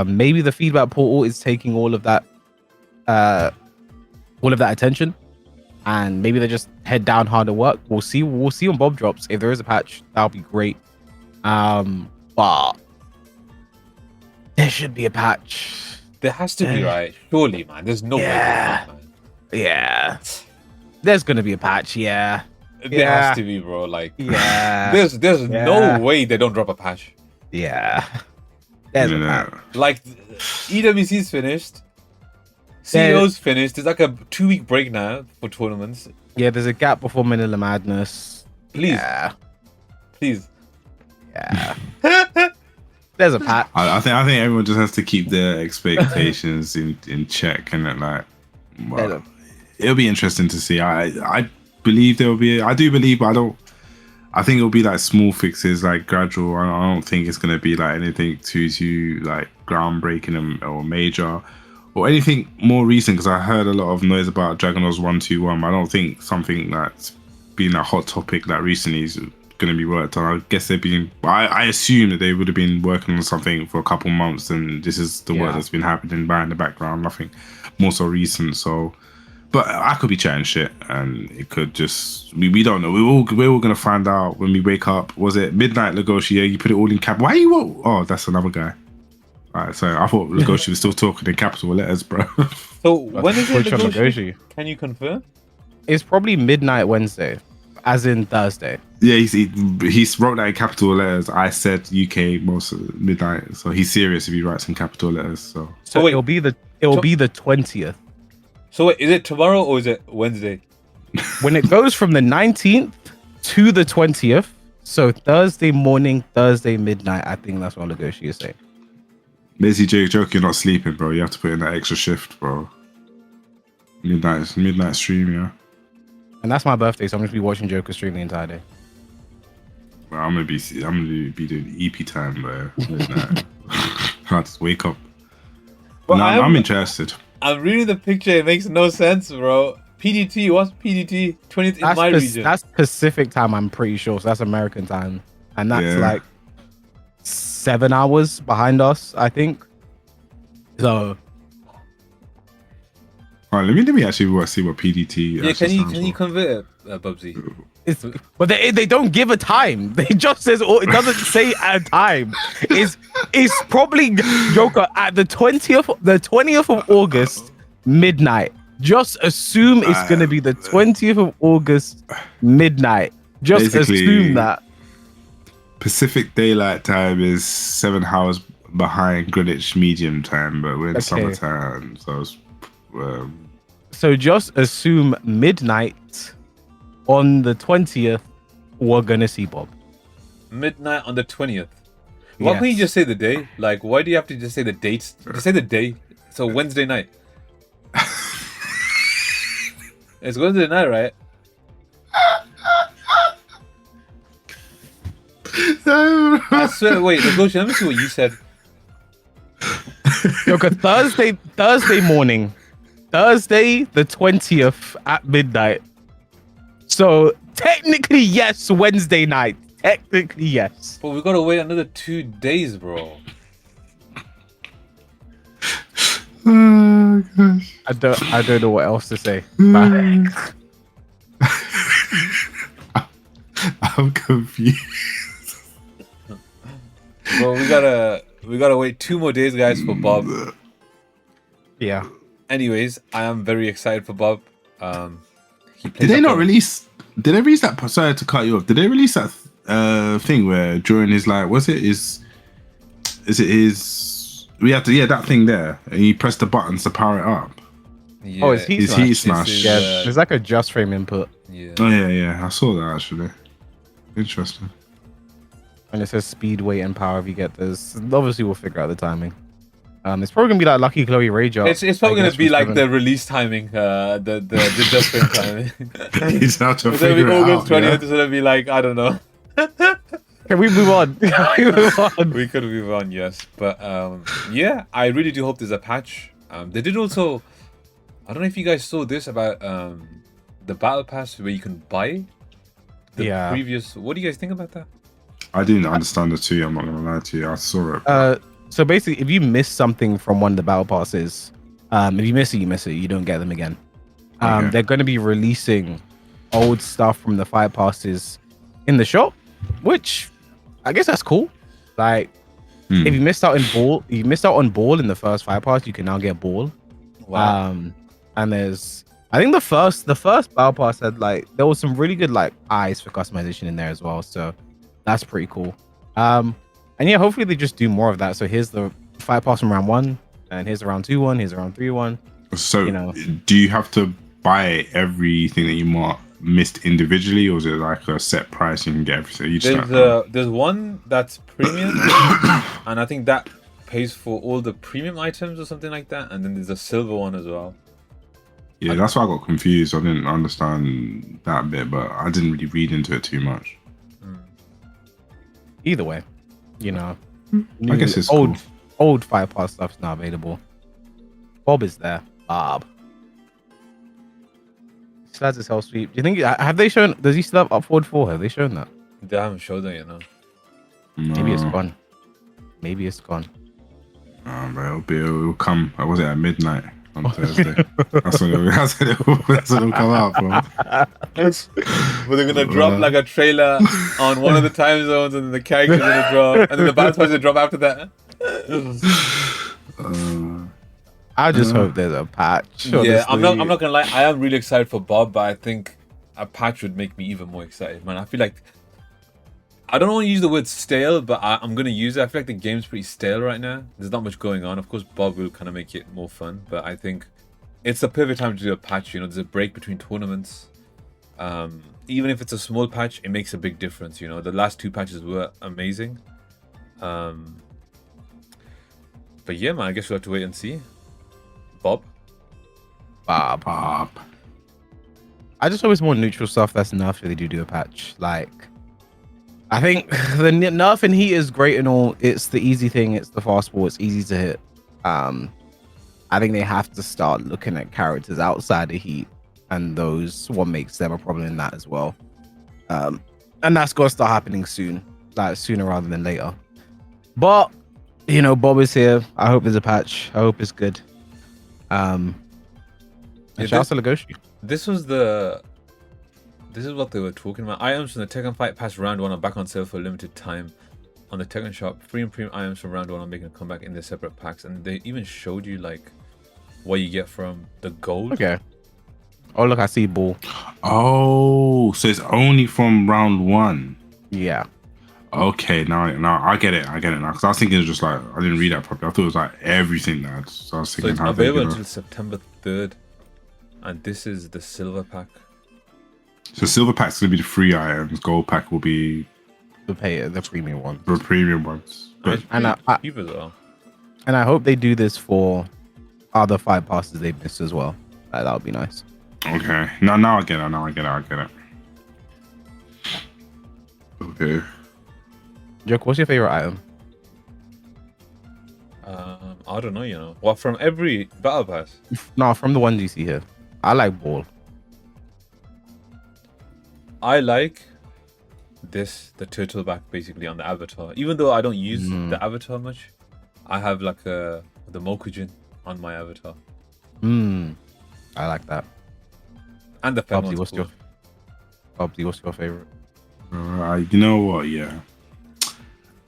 [SPEAKER 2] Maybe the feedback portal is taking all of that attention, and maybe they just head down hard to work. We'll see when Bob drops. If there is a patch, that'll be great. But there should be a patch.
[SPEAKER 1] There has to be, right? Surely, man. There's no way. Not, man.
[SPEAKER 2] Yeah. There's gonna be a patch. Yeah.
[SPEAKER 1] There has to be, bro. Like,
[SPEAKER 2] yeah.
[SPEAKER 1] There's no way they don't drop a patch.
[SPEAKER 2] Yeah. There's a patch.
[SPEAKER 1] Like, EWC's finished. CEO's finished. There's like a 2-week break now for tournaments.
[SPEAKER 2] Yeah, there's a gap before Manila Madness.
[SPEAKER 1] Please.
[SPEAKER 2] Yeah.
[SPEAKER 1] Please.
[SPEAKER 2] Yeah. There's a patch.
[SPEAKER 3] I think everyone just has to keep their expectations in check, and that, like, well, it'll be interesting to see. I believe there will be. I do believe, but I think it'll be like small fixes, like gradual. I don't think it's gonna be like anything too like groundbreaking or major, or anything more recent. Because I heard a lot of noise about Dragon Ball 121. I don't think something that's been a hot topic that recently is going to be worked on. I guess they've been. I assume that they would have been working on something for a couple months, and this is the work that's been happening by in the background. Nothing more so recent. So, but I could be chatting shit, and it could just we don't know. We're all gonna find out when we wake up. Was it midnight, Legoshi? Yeah, you put it all in cap. Why you? Oh, that's another guy. All right, so I thought Legoshi was still talking in capital letters, bro.
[SPEAKER 1] So when is it Legoshi?
[SPEAKER 2] Legoshi?
[SPEAKER 1] Can you confirm?
[SPEAKER 2] It's probably midnight Wednesday, as in Thursday.
[SPEAKER 3] Yeah, he's wrote that in capital letters. I said UK most of midnight, so he's serious if he writes in capital letters. So
[SPEAKER 2] Wait, it'll be the 20th.
[SPEAKER 1] So wait, is it tomorrow or is it Wednesday?
[SPEAKER 2] When it goes from the 19th to the 20th, so Thursday morning, Thursday midnight. I think that's what Legoshi is saying.
[SPEAKER 3] basically, JoKa, you're not sleeping, bro. You have to put in that extra shift, bro. Midnight stream, yeah. And
[SPEAKER 2] that's my birthday, so I'm gonna be watching JoKa stream the entire day.
[SPEAKER 3] Well, I'm gonna be doing EP time, bro. I just wake up.
[SPEAKER 1] But
[SPEAKER 3] no, I'm interested.
[SPEAKER 1] I'm reading the picture. It makes no sense, bro. PDT, what's PDT? 20th in my region.
[SPEAKER 2] That's Pacific time, I'm pretty sure. So that's American time, and that's like 7 hours behind us, I think. So.
[SPEAKER 3] All right, let me actually see what PDT.
[SPEAKER 1] Yeah, can you convert it, Bubsy?
[SPEAKER 2] But they don't give a time. They just says it doesn't say a time. It's probably JoKa at the 20th of August midnight. Just assume it's gonna be the 20th of August midnight. Just assume that.
[SPEAKER 3] Pacific Daylight Time is 7 hours behind Greenwich Medium Time, but we're in summertime, so it's.
[SPEAKER 2] So just assume midnight on the 20th, we're gonna see Bob.
[SPEAKER 1] Midnight on the 20th. Why can't you just say the day? Like, why do you have to just say the dates? Just say the day. So Wednesday night. It's Wednesday night, right? I swear. Wait, Legoshi, let me see what you said.
[SPEAKER 2] JoKa, Thursday morning. Thursday the 20th at midnight. So technically yes, Wednesday night. Technically yes.
[SPEAKER 1] But we gotta wait another 2 days, bro.
[SPEAKER 3] Oh gosh.
[SPEAKER 2] I don't know what else to say.
[SPEAKER 3] I'm confused.
[SPEAKER 1] Bro, we gotta wait 2 more days, guys, for Bob.
[SPEAKER 2] Yeah.
[SPEAKER 1] Anyways, I am very excited for Bob.
[SPEAKER 3] Did they release that? Sorry to cut you off. Did they release that thing where during his we had to that thing there, and you press the buttons to power it up.
[SPEAKER 1] Yeah,
[SPEAKER 2] it's heat smash. Yeah, there's like a just frame input.
[SPEAKER 1] Yeah.
[SPEAKER 3] Oh yeah, I saw that actually. Interesting.
[SPEAKER 2] And it says speed, weight, and power if you get this. Obviously, we'll figure out the timing. It's probably gonna be like Lucky Chloe Rage Art.
[SPEAKER 1] It's probably gonna be like the release timing, the just frame timing.
[SPEAKER 3] He's out to
[SPEAKER 1] it's gonna be
[SPEAKER 3] figure it
[SPEAKER 1] August
[SPEAKER 3] out.
[SPEAKER 1] 20th. It's gonna be like, I don't know.
[SPEAKER 2] Can we move on?
[SPEAKER 1] We could move on, yes. But yeah, I really do hope there's a patch. They did also, I don't know if you guys saw this about the battle pass where you can buy the previous. What do you guys think about that?
[SPEAKER 3] I didn't understand it too. I'm not gonna lie to you. I saw it.
[SPEAKER 2] So basically, if you miss something from one of the battle passes, if you miss it, you miss it. You don't get them again. They're going to be releasing old stuff from the fight passes in the shop, which I guess that's cool. Like, if you missed out on ball in the first fight pass, you can now get ball.
[SPEAKER 1] Wow.
[SPEAKER 2] And I think the first battle pass had there was some really good eyes for customization in there as well. So that's pretty cool. And yeah, hopefully they just do more of that. So here's the fight pass from round 1, and here's the round 2 one, here's the round 3 one.
[SPEAKER 3] So do you have to buy everything that you missed individually, or is it like a set price and you can get everything?
[SPEAKER 1] There's one that's premium, and I think that pays for all the premium items or something like that. And then there's a silver one as well.
[SPEAKER 3] Yeah, that's why I got confused. I didn't understand that bit, but I didn't really read into it too much.
[SPEAKER 2] Either way, you know,
[SPEAKER 3] I guess it's
[SPEAKER 2] old 5-pass stuff's not available. Bob is there. Bob. Still has his hell sweep. Do you think have they shown? Does he still have up forward 4? Have they shown that?
[SPEAKER 1] They haven't showed that yet, no.
[SPEAKER 2] Maybe it's gone. Maybe it's gone.
[SPEAKER 3] Oh, bro, it'll come. I was it at midnight on Thursday. That's when it'll come out, bro.
[SPEAKER 1] But they're gonna drop like a trailer on one of the time zones, and then the character's gonna drop, and then the battle pass will drop after that.
[SPEAKER 2] I just hope there's a patch.
[SPEAKER 1] Yeah,
[SPEAKER 2] honestly.
[SPEAKER 1] I'm not gonna lie. I am really excited for Bob, but I think a patch would make me even more excited, man. I feel like I don't want to use the word stale, but I'm gonna use it. I feel like the game's pretty stale right now. There's not much going on. Of course, Bob will kind of make it more fun, but I think it's the perfect time to do a patch. You know, there's a break between tournaments. Even if it's a small patch, it makes a big difference. You know, the last 2 patches were amazing. But yeah, man, I guess we'll have to wait and see. Bob.
[SPEAKER 2] I just hope it's more neutral stuff that's nerfed if they do a patch. Like, I think the nerf and heat is great and all. It's the easy thing. It's the fastball. It's easy to hit. I think they have to start looking at characters outside of heat, and those what makes them a problem in that as well. And that's got to start happening soon, like sooner rather than later. But you know, Bob is here. I hope there's a patch. I hope it's good. And shout out to Legoshi.
[SPEAKER 1] This is what they were talking about. Items from the Tekken Fight Pass Round 1 are back on sale for a limited time on the Tekken Shop. Free and premium items from Round 1 are making a comeback in their separate packs, and they even showed you like what you get from the gold.
[SPEAKER 2] Okay. Oh look, I see ball.
[SPEAKER 3] Oh, so it's only from round 1.
[SPEAKER 2] Yeah.
[SPEAKER 3] Okay, now I get it now. Because I was thinking it was just like I didn't read that properly. I thought it was like everything that. So I was thinking
[SPEAKER 1] it's
[SPEAKER 3] how
[SPEAKER 1] available until September 3rd, and this is the silver pack.
[SPEAKER 3] So silver pack's gonna be the free items. Gold pack will be
[SPEAKER 2] The premium one.
[SPEAKER 3] the premium ones. But
[SPEAKER 2] And I
[SPEAKER 1] cheap as well.
[SPEAKER 2] and I hope they do this for other 5 passes they've missed as well. That would be nice.
[SPEAKER 3] okay, now I get it. I get it. Okay.
[SPEAKER 2] Joke, what's your favorite item?
[SPEAKER 1] I don't know, you know. What, from every battle pass?
[SPEAKER 2] No, from the ones you see here. I like ball.
[SPEAKER 1] I like the turtle back basically on the avatar. Even though I don't use the avatar much, I have like the Mokujin on my avatar.
[SPEAKER 2] I like that.
[SPEAKER 1] And the
[SPEAKER 2] Bubsy,
[SPEAKER 1] Femmon's cool.
[SPEAKER 2] what's your favorite?
[SPEAKER 3] You know what? Yeah.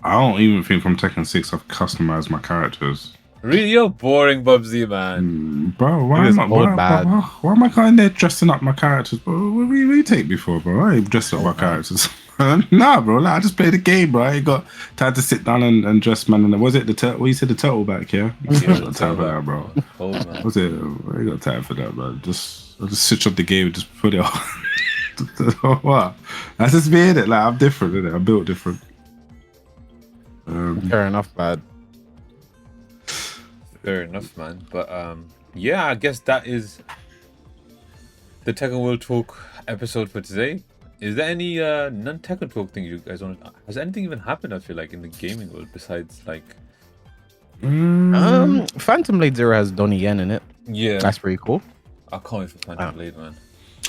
[SPEAKER 3] I don't even think from Tekken 6 I've customized my characters.
[SPEAKER 1] Really, you're boring, Bubsy, man.
[SPEAKER 3] Bro, why am I going there dressing up my characters? Bro, what do you take me for, bro? I ain't dressing up my characters. Nah, bro. Like, I just play the game, bro. I ain't got time to sit down and dress, man. And was it the turtle? Well, you said the turtle back, yeah? I ain't got time for that, bro.
[SPEAKER 1] Oh, man.
[SPEAKER 3] Was it? I ain't got time for that, man. I'll just switch up the game and just put it on. What? That's just me, innit? Like, I'm different, innit? I'm built different.
[SPEAKER 2] Fair enough, bad.
[SPEAKER 1] Fair enough, man. But yeah, I guess that is the Tekken World Talk episode for today. Is there any non-Tekken Talk thing you guys want? Has anything even happened? I feel like in the gaming world besides like.
[SPEAKER 2] Phantom Blade Zero has Donnie Yen in it.
[SPEAKER 1] Yeah,
[SPEAKER 2] That's pretty cool.
[SPEAKER 1] I can't wait for Phantom Blade, man.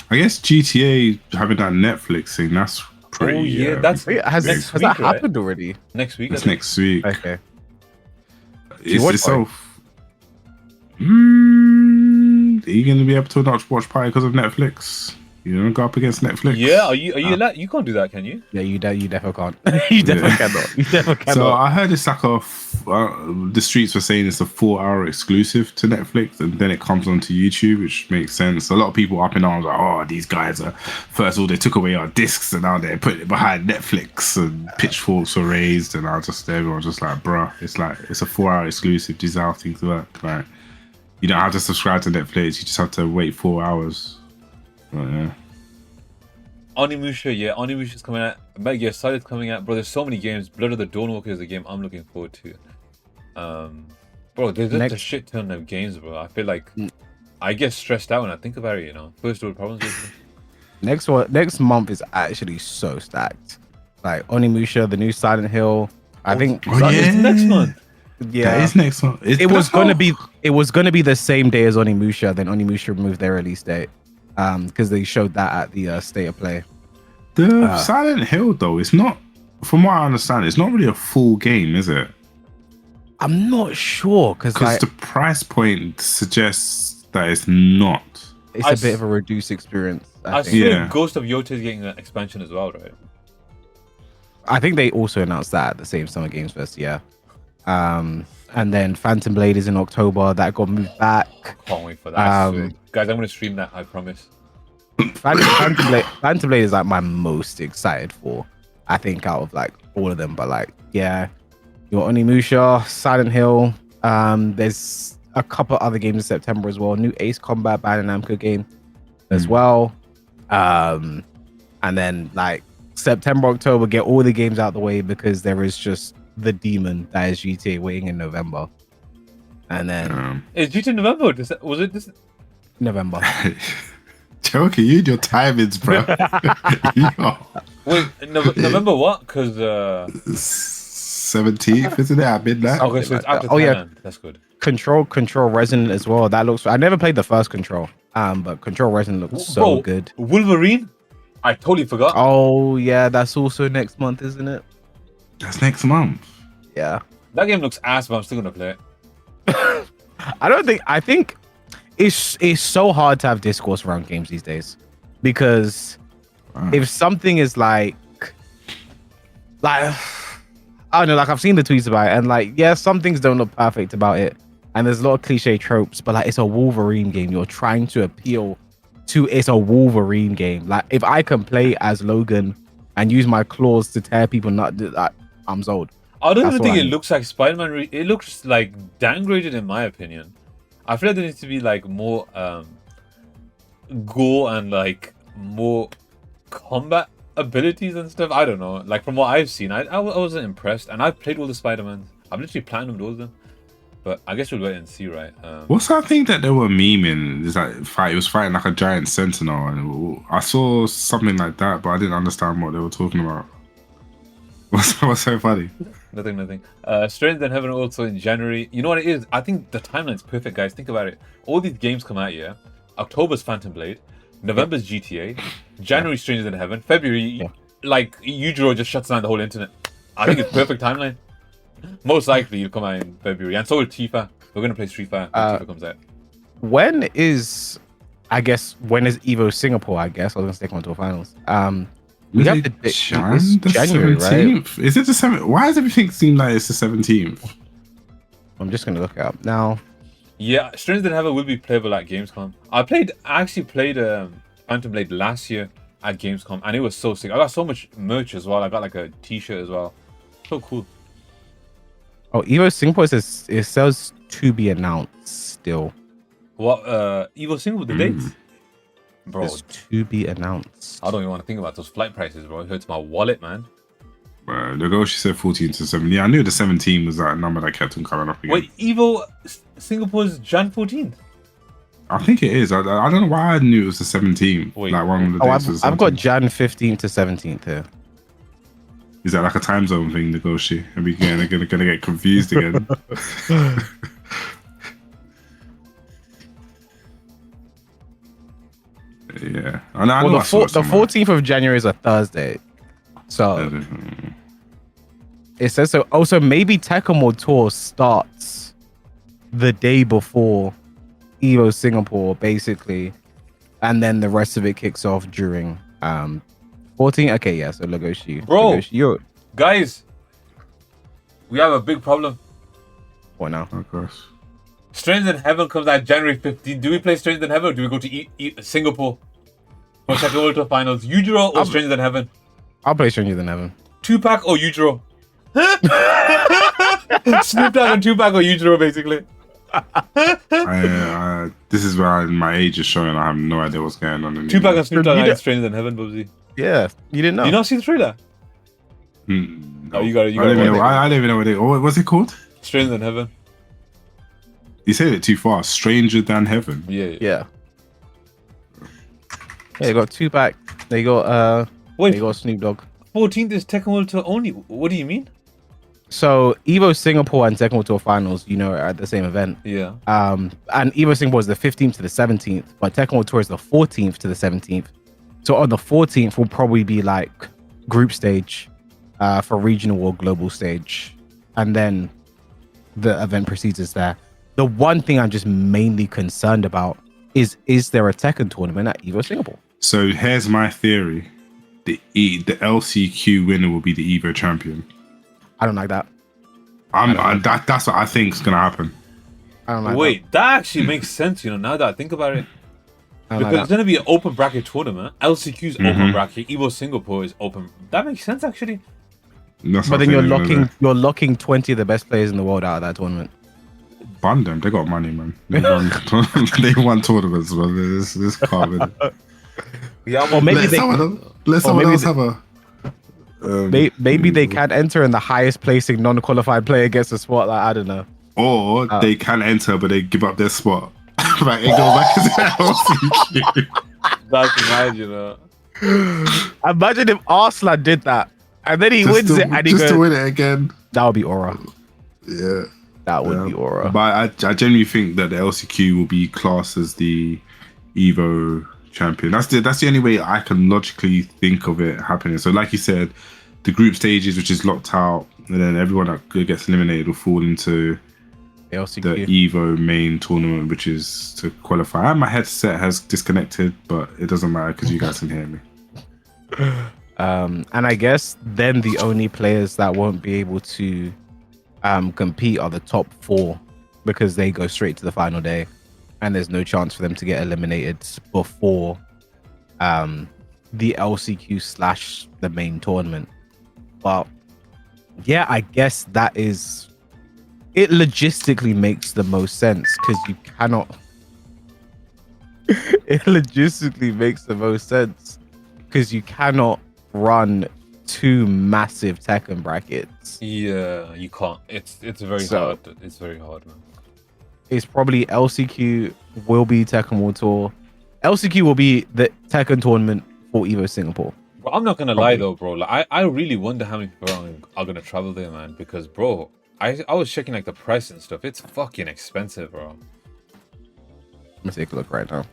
[SPEAKER 3] I guess GTA having that Netflix thing, that's pretty.
[SPEAKER 1] Oh yeah, that's
[SPEAKER 2] Wait, has
[SPEAKER 1] next
[SPEAKER 2] that
[SPEAKER 1] week, right?
[SPEAKER 2] happened already?
[SPEAKER 1] Next week.
[SPEAKER 3] That's
[SPEAKER 1] I think.
[SPEAKER 3] next week.
[SPEAKER 2] Okay.
[SPEAKER 3] It's
[SPEAKER 2] watch
[SPEAKER 3] itself. Are you going to be able to not watch Party because of Netflix? You don't go up against Netflix.
[SPEAKER 1] Yeah, are you allowed? You can't do that, can you?
[SPEAKER 2] Yeah, you definitely can't. You definitely cannot. You definitely cannot.
[SPEAKER 3] So I heard it's like the streets were saying it's a 4-hour exclusive to Netflix, and then it comes onto YouTube, which makes sense. A lot of people up in arms like, oh, these guys are, first of all, they took away our discs and now they're putting it behind Netflix, and pitchforks were raised, and everyone's just like, bruh, it's a 4-hour exclusive. This is how things work. Like, you don't have to subscribe to Netflix, you just have to wait 4 hours. But, yeah.
[SPEAKER 1] Onimusha's coming out. Metal Gear Solid's coming out, bro. There's so many games. Blood of the Dawnwalker is a game I'm looking forward to. Bro, there's just a shit ton of games, bro. I feel like I get stressed out when I think about it. You know, first world problems.
[SPEAKER 2] Next month is actually so stacked. like Onimusha, the new Silent Hill. I think
[SPEAKER 3] Oh,
[SPEAKER 1] It's next month.
[SPEAKER 2] yeah,
[SPEAKER 3] That is next one.
[SPEAKER 2] it was gonna be the same day as Onimusha. Then Onimusha moved their release date because they showed that at the State of Play.
[SPEAKER 3] The Silent Hill though. It's not, from what I understand, it's not really a full game, is it?
[SPEAKER 2] I'm not sure because
[SPEAKER 3] Because the price point suggests that it's not.
[SPEAKER 2] it's
[SPEAKER 1] I
[SPEAKER 2] a bit of a reduced experience.
[SPEAKER 1] I
[SPEAKER 2] I think.
[SPEAKER 1] see
[SPEAKER 3] Yeah.
[SPEAKER 1] Ghost of Yota is getting an expansion as well, right?
[SPEAKER 2] I think they also announced that at the same Summer Games Fest. Yeah. And then Phantom Blade is in October. That got moved back.
[SPEAKER 1] Can't wait for that. I
[SPEAKER 2] Um,
[SPEAKER 1] swear. Guys, I'm gonna stream that. I promise.
[SPEAKER 2] Phantom Blade is like my most excited for. I think out of like all of them, but like yeah, you got Onimusha, Silent Hill. There's a couple other games in September as well. New Ace Combat Bandai Namco game as well. And then like September, October, get all the games out of the way because there is just the demon that is GTA waiting in November. And then
[SPEAKER 1] Is GTA November? Was it this?
[SPEAKER 2] November.
[SPEAKER 3] JoKa, you and your timings, bro. Yo.
[SPEAKER 1] Wait, November what? Because
[SPEAKER 3] 17th, isn't it? At midnight.
[SPEAKER 1] okay, so it's after
[SPEAKER 2] Oh, yeah.
[SPEAKER 1] Thailand. That's good.
[SPEAKER 2] Control Resonant as well. That looks. I never played the first Control. But Control Resonant looks so
[SPEAKER 1] Bro,
[SPEAKER 2] good.
[SPEAKER 1] Wolverine. I totally forgot.
[SPEAKER 2] Oh yeah, that's also next month, isn't it?
[SPEAKER 3] That's next month.
[SPEAKER 2] Yeah.
[SPEAKER 1] That game looks ass, but I'm still gonna play it.
[SPEAKER 2] I think it's so hard to have discourse around games these days because if something is like I don't know, like I've seen the tweets about it and like yeah, some things don't look perfect about it and there's a lot of cliche tropes, but like it's a Wolverine game. You're trying to appeal to it's a Wolverine game. Like if I can play as Logan and use my claws to tear people I'm sold.
[SPEAKER 1] I don't
[SPEAKER 2] That's
[SPEAKER 1] even think
[SPEAKER 2] what I
[SPEAKER 1] it
[SPEAKER 2] mean.
[SPEAKER 1] looks like Spider-Man. It looks like downgraded in my opinion. I feel like there needs to be like more gore and like more combat abilities and stuff. I don't know. Like from what I've seen, I wasn't impressed. And I've played all the Spider-Mans. I've literally platinumed all of them. But I guess we'll wait and see, right?
[SPEAKER 3] What's that thing that they were memeing? It's like fight. It was fighting like a giant sentinel, and I saw something like that, but I didn't understand what they were talking about. What's so funny?
[SPEAKER 1] Nothing. Stranger Than Heaven also in January. You know what it is? I think the timeline's perfect, guys. Think about it. All these games come out, yeah? October's Phantom Blade. November's GTA. January, Stranger Than Heaven. February, like, Yujiro just shuts down the whole internet. I think it's perfect timeline. Most likely it'll come out in February. And so will Tifa. We're going to play Street Fighter when Tifa comes out.
[SPEAKER 2] When is EVO Singapore, I guess? I was going to take on to the finals. We have the it's January,
[SPEAKER 3] 17th?
[SPEAKER 2] right?
[SPEAKER 3] Is it the 7th? Why does everything seem like it's the 17th?
[SPEAKER 2] I'm just going to look it up now.
[SPEAKER 1] Yeah, Stranger Than Heaven will be playable at Gamescom. I actually played Phantom Blade last year at Gamescom, and it was so sick. I got so much merch as well. I got like a t-shirt as well. So cool.
[SPEAKER 2] Oh, EVO Singapore says it says to be announced still.
[SPEAKER 1] What, EVO Singapore, the dates? Bro,
[SPEAKER 2] It's to be announced.
[SPEAKER 1] I don't even want to think about those flight prices, bro. It hurts my wallet, man.
[SPEAKER 3] The girl, she said 14 to 17. Yeah, I knew the 17 was that number that kept on coming up again.
[SPEAKER 1] Wait, EVO Singapore's Jan 14th?
[SPEAKER 3] I think it is. I don't know why I knew it was the 17th.
[SPEAKER 1] Wait.
[SPEAKER 3] Like one of the
[SPEAKER 2] Oh,
[SPEAKER 3] dates was
[SPEAKER 2] I've got
[SPEAKER 3] 17th.
[SPEAKER 2] Jan 15th to 17th here.
[SPEAKER 3] Is that like a time zone thing, Nagoshi? Are we gonna get confused again? Yeah. I know
[SPEAKER 2] Well,
[SPEAKER 3] I saw it
[SPEAKER 2] the
[SPEAKER 3] somewhere.
[SPEAKER 2] 14th of January is a Thursday. So it says so. Also, maybe Tekken World Tour starts the day before EVO Singapore, basically, and then the rest of it kicks off during 14. Okay, yeah. So Legoshi,
[SPEAKER 1] Bro.
[SPEAKER 2] you're
[SPEAKER 1] Guys, we have a big problem.
[SPEAKER 2] what now?
[SPEAKER 3] Of course.
[SPEAKER 1] Stranger Than Heaven comes out January 15th. Do we play Stranger Than Heaven or do we go to Singapore for Tekken World Talk Finals? Yujiro or Stranger Than Heaven?
[SPEAKER 2] I'll play Stranger Than Heaven.
[SPEAKER 1] Tupac or Yujiro? Snoop Dogg and Tupac or Yujiro, basically.
[SPEAKER 3] This is where my age is showing. I have no idea what's going on.
[SPEAKER 1] Tupac and Snoop Dogg
[SPEAKER 2] You
[SPEAKER 1] are in
[SPEAKER 2] don't-
[SPEAKER 1] Stranger Than Heaven, Bubsy.
[SPEAKER 2] Yeah, you didn't know.
[SPEAKER 1] You not see the trailer? Oh, you got it.
[SPEAKER 3] I don't even know what it. What's it called?
[SPEAKER 1] Stranger Than Heaven.
[SPEAKER 3] You said it too fast. Stranger Than Heaven.
[SPEAKER 1] Yeah.
[SPEAKER 2] Yeah. Yeah, they got Tupac. They got
[SPEAKER 1] Wait,
[SPEAKER 2] they got Snoop Dogg.
[SPEAKER 1] 14th is Tekken World Tour only. What do you mean?
[SPEAKER 2] So EVO Singapore and Tekken World Tour Finals, are at the same event.
[SPEAKER 1] Yeah.
[SPEAKER 2] And EVO Singapore is the 15th to the 17th, but Tekken World Tour is the 14th to the 17th. So on the 14th will probably be like group stage for regional or global stage, and then the event proceeds is there. The one thing I'm just mainly concerned about is there a Tekken tournament at EVO Singapore?
[SPEAKER 3] So here's my theory: the LCQ winner will be the EVO champion.
[SPEAKER 2] I don't like that.
[SPEAKER 3] That's what I think is gonna happen.
[SPEAKER 2] I don't like
[SPEAKER 1] Wait, that actually makes sense. Now that I think about it, because it's gonna be an open bracket tournament. LCQ's open bracket. EVO Singapore is open. That makes sense actually.
[SPEAKER 3] That's
[SPEAKER 2] But then you're locking 20 of the best players in the world out of that tournament.
[SPEAKER 3] Bun them. They got money, man. They won tournaments, man. This can't win.
[SPEAKER 1] Yeah,
[SPEAKER 2] Or maybe
[SPEAKER 3] let someone else have a.
[SPEAKER 2] Maybe they can enter and the highest placing non-qualified player gets a spot. Like, I don't know.
[SPEAKER 3] Or they can enter, but they give up their spot. Right, it goes back to the LCQ.
[SPEAKER 1] That's mad,
[SPEAKER 2] Imagine if Arslan did that and then he wins it and he
[SPEAKER 3] just
[SPEAKER 2] goes,
[SPEAKER 3] to win it again.
[SPEAKER 2] that would be aura.
[SPEAKER 3] Yeah,
[SPEAKER 2] That would be aura.
[SPEAKER 3] But I genuinely think that the LCQ will be classed as the EVO champion. That's the only way I can logically think of it happening. So, like you said, the group stages, which is locked out, and then everyone that gets eliminated will fall into
[SPEAKER 2] The
[SPEAKER 3] the EVO main tournament, which is to qualify. And my headset has disconnected, but it doesn't matter because you guys can hear me.
[SPEAKER 2] And I guess then the only players that won't be able to compete are the top 4 because they go straight to the final day and there's no chance for them to get eliminated before the LCQ / the main tournament. But yeah, I guess it logistically makes the most sense because you cannot it logistically makes the most sense because you cannot run 2 massive Tekken brackets.
[SPEAKER 1] Yeah, you can't. It's very hard. It's very hard, man.
[SPEAKER 2] It's probably LCQ will be Tekken World Tour. LCQ will be the Tekken tournament for EVO Singapore.
[SPEAKER 1] Bro, I'm not gonna lie though, bro. Like, I really wonder how many people are gonna travel there, man. Because, bro, I was checking like the price and stuff. It's fucking expensive, bro.
[SPEAKER 2] Let me take a look right now.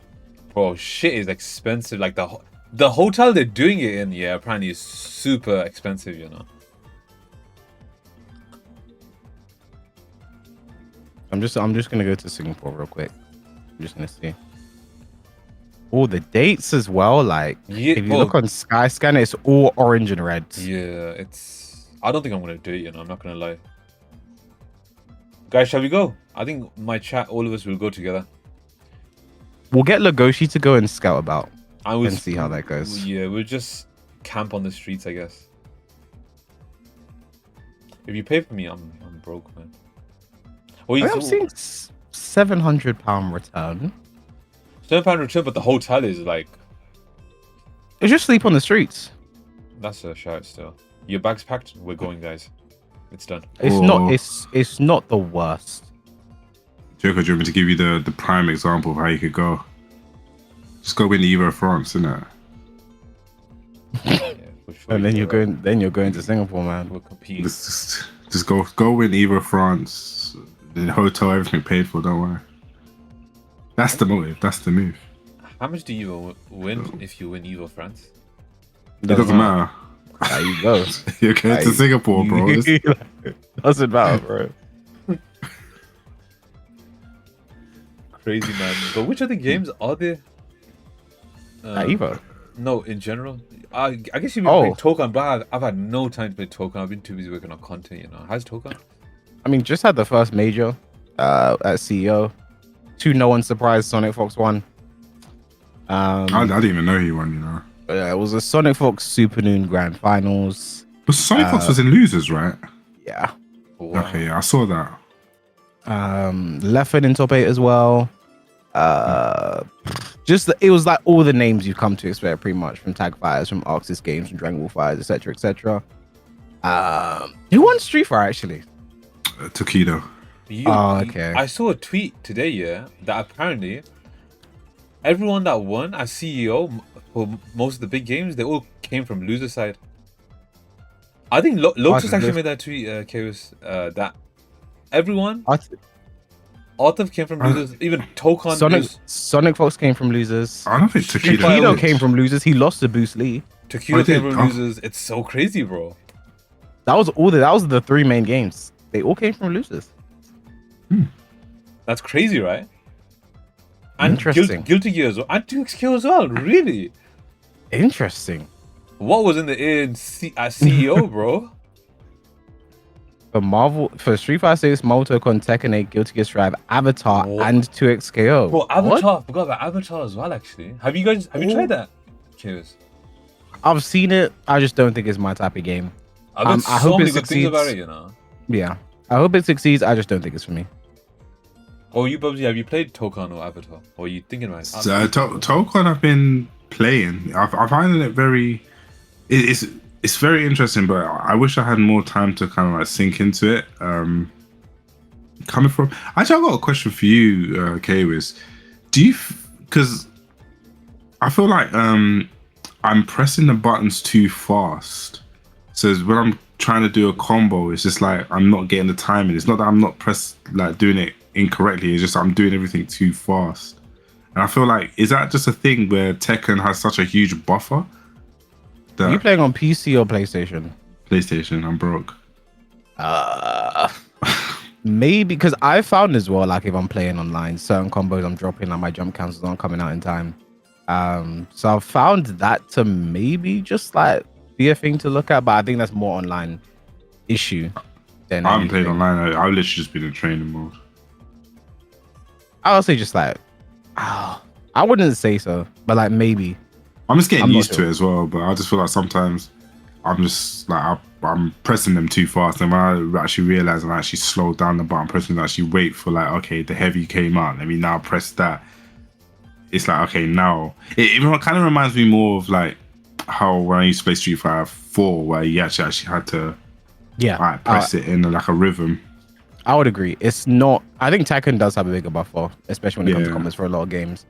[SPEAKER 1] Bro, shit is expensive. Like the hotel they're doing it in, yeah, apparently is super expensive,
[SPEAKER 2] I'm just gonna go to Singapore real quick. I'm just gonna see. Oh, the dates as well. Like,
[SPEAKER 1] Yeah,
[SPEAKER 2] if you
[SPEAKER 1] bro.
[SPEAKER 2] look on Skyscanner, it's all orange and red.
[SPEAKER 1] Yeah, I don't think I'm gonna do it, I'm not gonna lie. Guys, shall we go? I think my chat, all of us will go together.
[SPEAKER 2] We'll get Legoshi to go and scout about
[SPEAKER 1] I will
[SPEAKER 2] and see how that goes.
[SPEAKER 1] Yeah, we'll just camp on the streets, I guess. If you pay for me, I'm broke, man.
[SPEAKER 2] I'm seeing £700 return.
[SPEAKER 1] £7 return, but the hotel is like,
[SPEAKER 2] It's just sleep on the streets.
[SPEAKER 1] that's a shout still. Your bag's packed. We're going, guys. It's done.
[SPEAKER 2] It's not the worst.
[SPEAKER 3] JoKa, do you want me to give you the prime example of how you could go? Just go win the EVO France, innit?
[SPEAKER 1] Yeah, for sure.
[SPEAKER 2] And then you're going to Singapore, man.
[SPEAKER 1] We'll compete.
[SPEAKER 3] Just go win EVO France. The hotel, everything paid for. Don't worry. That's the motive. That's the move.
[SPEAKER 1] How much do you win if you win EVO France?
[SPEAKER 3] It doesn't matter.
[SPEAKER 2] There you go.
[SPEAKER 3] You're going to Singapore, bro.
[SPEAKER 2] Doesn't matter, bro.
[SPEAKER 1] Crazy, man. But which other games are there?
[SPEAKER 2] EVO.
[SPEAKER 1] No, in general. I guess you've been playing Tokon, but I've had no time to play Tokon. I've been too busy working on content, How's Tokon?
[SPEAKER 2] I mean, just had the first major at CEO. 2 no one surprised. Sonic Fox won.
[SPEAKER 3] I didn't even know he won,
[SPEAKER 2] Yeah, it was a Sonic Fox Super Noon Grand Finals.
[SPEAKER 3] But Sonic Fox was in losers, right?
[SPEAKER 2] Yeah.
[SPEAKER 1] Wow.
[SPEAKER 3] Okay, yeah, I saw that.
[SPEAKER 2] Leffen in top 8 as well. It was like all the names you've come to expect pretty much from Tag Fighters, from Arxis Games, from Dragon Ball Fighters, etc., etc. Who won Street Fighter actually?
[SPEAKER 3] Takedo.
[SPEAKER 2] Okay.
[SPEAKER 1] I saw a tweet today, that apparently everyone that won as CEO for most of the big games, they all came from loser side. I think Lotus
[SPEAKER 2] Arthur,
[SPEAKER 1] actually
[SPEAKER 2] this-
[SPEAKER 1] made that tweet, Chaos, that everyone,
[SPEAKER 2] Arthur-
[SPEAKER 1] Arthur came from losers, even Tokon
[SPEAKER 2] Sonic Fox came from losers.
[SPEAKER 3] I don't think
[SPEAKER 1] Street
[SPEAKER 3] Takedo
[SPEAKER 1] Fighter
[SPEAKER 2] Takedo
[SPEAKER 1] was-
[SPEAKER 2] came from losers. He lost to Boost Lee.
[SPEAKER 1] Takedo
[SPEAKER 3] I
[SPEAKER 1] came
[SPEAKER 3] did.
[SPEAKER 1] from
[SPEAKER 3] Oh.
[SPEAKER 1] losers. It's so crazy, bro.
[SPEAKER 2] That was the 3 main games. They all came from losers.
[SPEAKER 1] That's crazy, right? And
[SPEAKER 2] Interesting.
[SPEAKER 1] Guilty Gear as well. And 2XQ as well, really?
[SPEAKER 2] Interesting.
[SPEAKER 1] What was in the CEO, bro?
[SPEAKER 2] For Street Fighter 6, Marvel Tokon, Tekken 8, Guilty Gear Strive, Avatar,
[SPEAKER 1] What?
[SPEAKER 2] and 2XKO.
[SPEAKER 1] Bro,
[SPEAKER 2] What?
[SPEAKER 1] Avatar. I forgot about Avatar as well, actually. Have you tried that? Chaos.
[SPEAKER 2] I've seen it. I just don't think it's my type of game.
[SPEAKER 1] I've heard
[SPEAKER 2] I
[SPEAKER 1] so
[SPEAKER 2] hope
[SPEAKER 1] many
[SPEAKER 2] it
[SPEAKER 1] good things about
[SPEAKER 2] succeeds.
[SPEAKER 1] it, you know.
[SPEAKER 2] Yeah. I hope it succeeds. I just don't think it's for me.
[SPEAKER 1] Oh, you, Bubsy, have you played Tokon or Avatar? Or are you thinking about it?
[SPEAKER 3] So, Tokon I've been playing. I find it very. It's very interesting, but I wish I had more time to kind of like sink into it. Coming from, actually, I've got a question for you, Kwiss. Do you? Because I feel like I'm pressing the buttons too fast. So when I'm trying to do a combo, it's just like I'm not getting the timing. It's not that I'm not doing it incorrectly. It's just I'm doing everything too fast. And I feel like, is that just a thing where Tekken has such a huge buffer?
[SPEAKER 2] Are you playing on PC or PlayStation?
[SPEAKER 3] PlayStation, I'm broke.
[SPEAKER 2] Maybe because I found as well, like if I'm playing online, certain combos I'm dropping, like my jump cancels aren't coming out in time. So I've found that to maybe just like be a thing to look at, but I think that's more online issue than
[SPEAKER 3] I haven't played
[SPEAKER 2] anything.
[SPEAKER 3] online. I've literally just been in training mode.
[SPEAKER 2] I would say just like, I wouldn't say so, but like maybe.
[SPEAKER 3] I'm just getting
[SPEAKER 2] I'm not
[SPEAKER 3] used to
[SPEAKER 2] sure.
[SPEAKER 3] it as well, but I just feel like sometimes I'm just like I'm pressing them too fast, and when I actually realize I'm actually slowed down the button pressing, actually wait for like, okay, the heavy came out, let me now press that. It's like, okay, now it kind of reminds me more of like how when I used to play Street Fighter 4, where you actually had to like press it in like a rhythm.
[SPEAKER 2] I would agree. It's not. I think Tekken does have a bigger buffer, especially when it comes to
[SPEAKER 3] Yeah.
[SPEAKER 2] combos for a lot of games.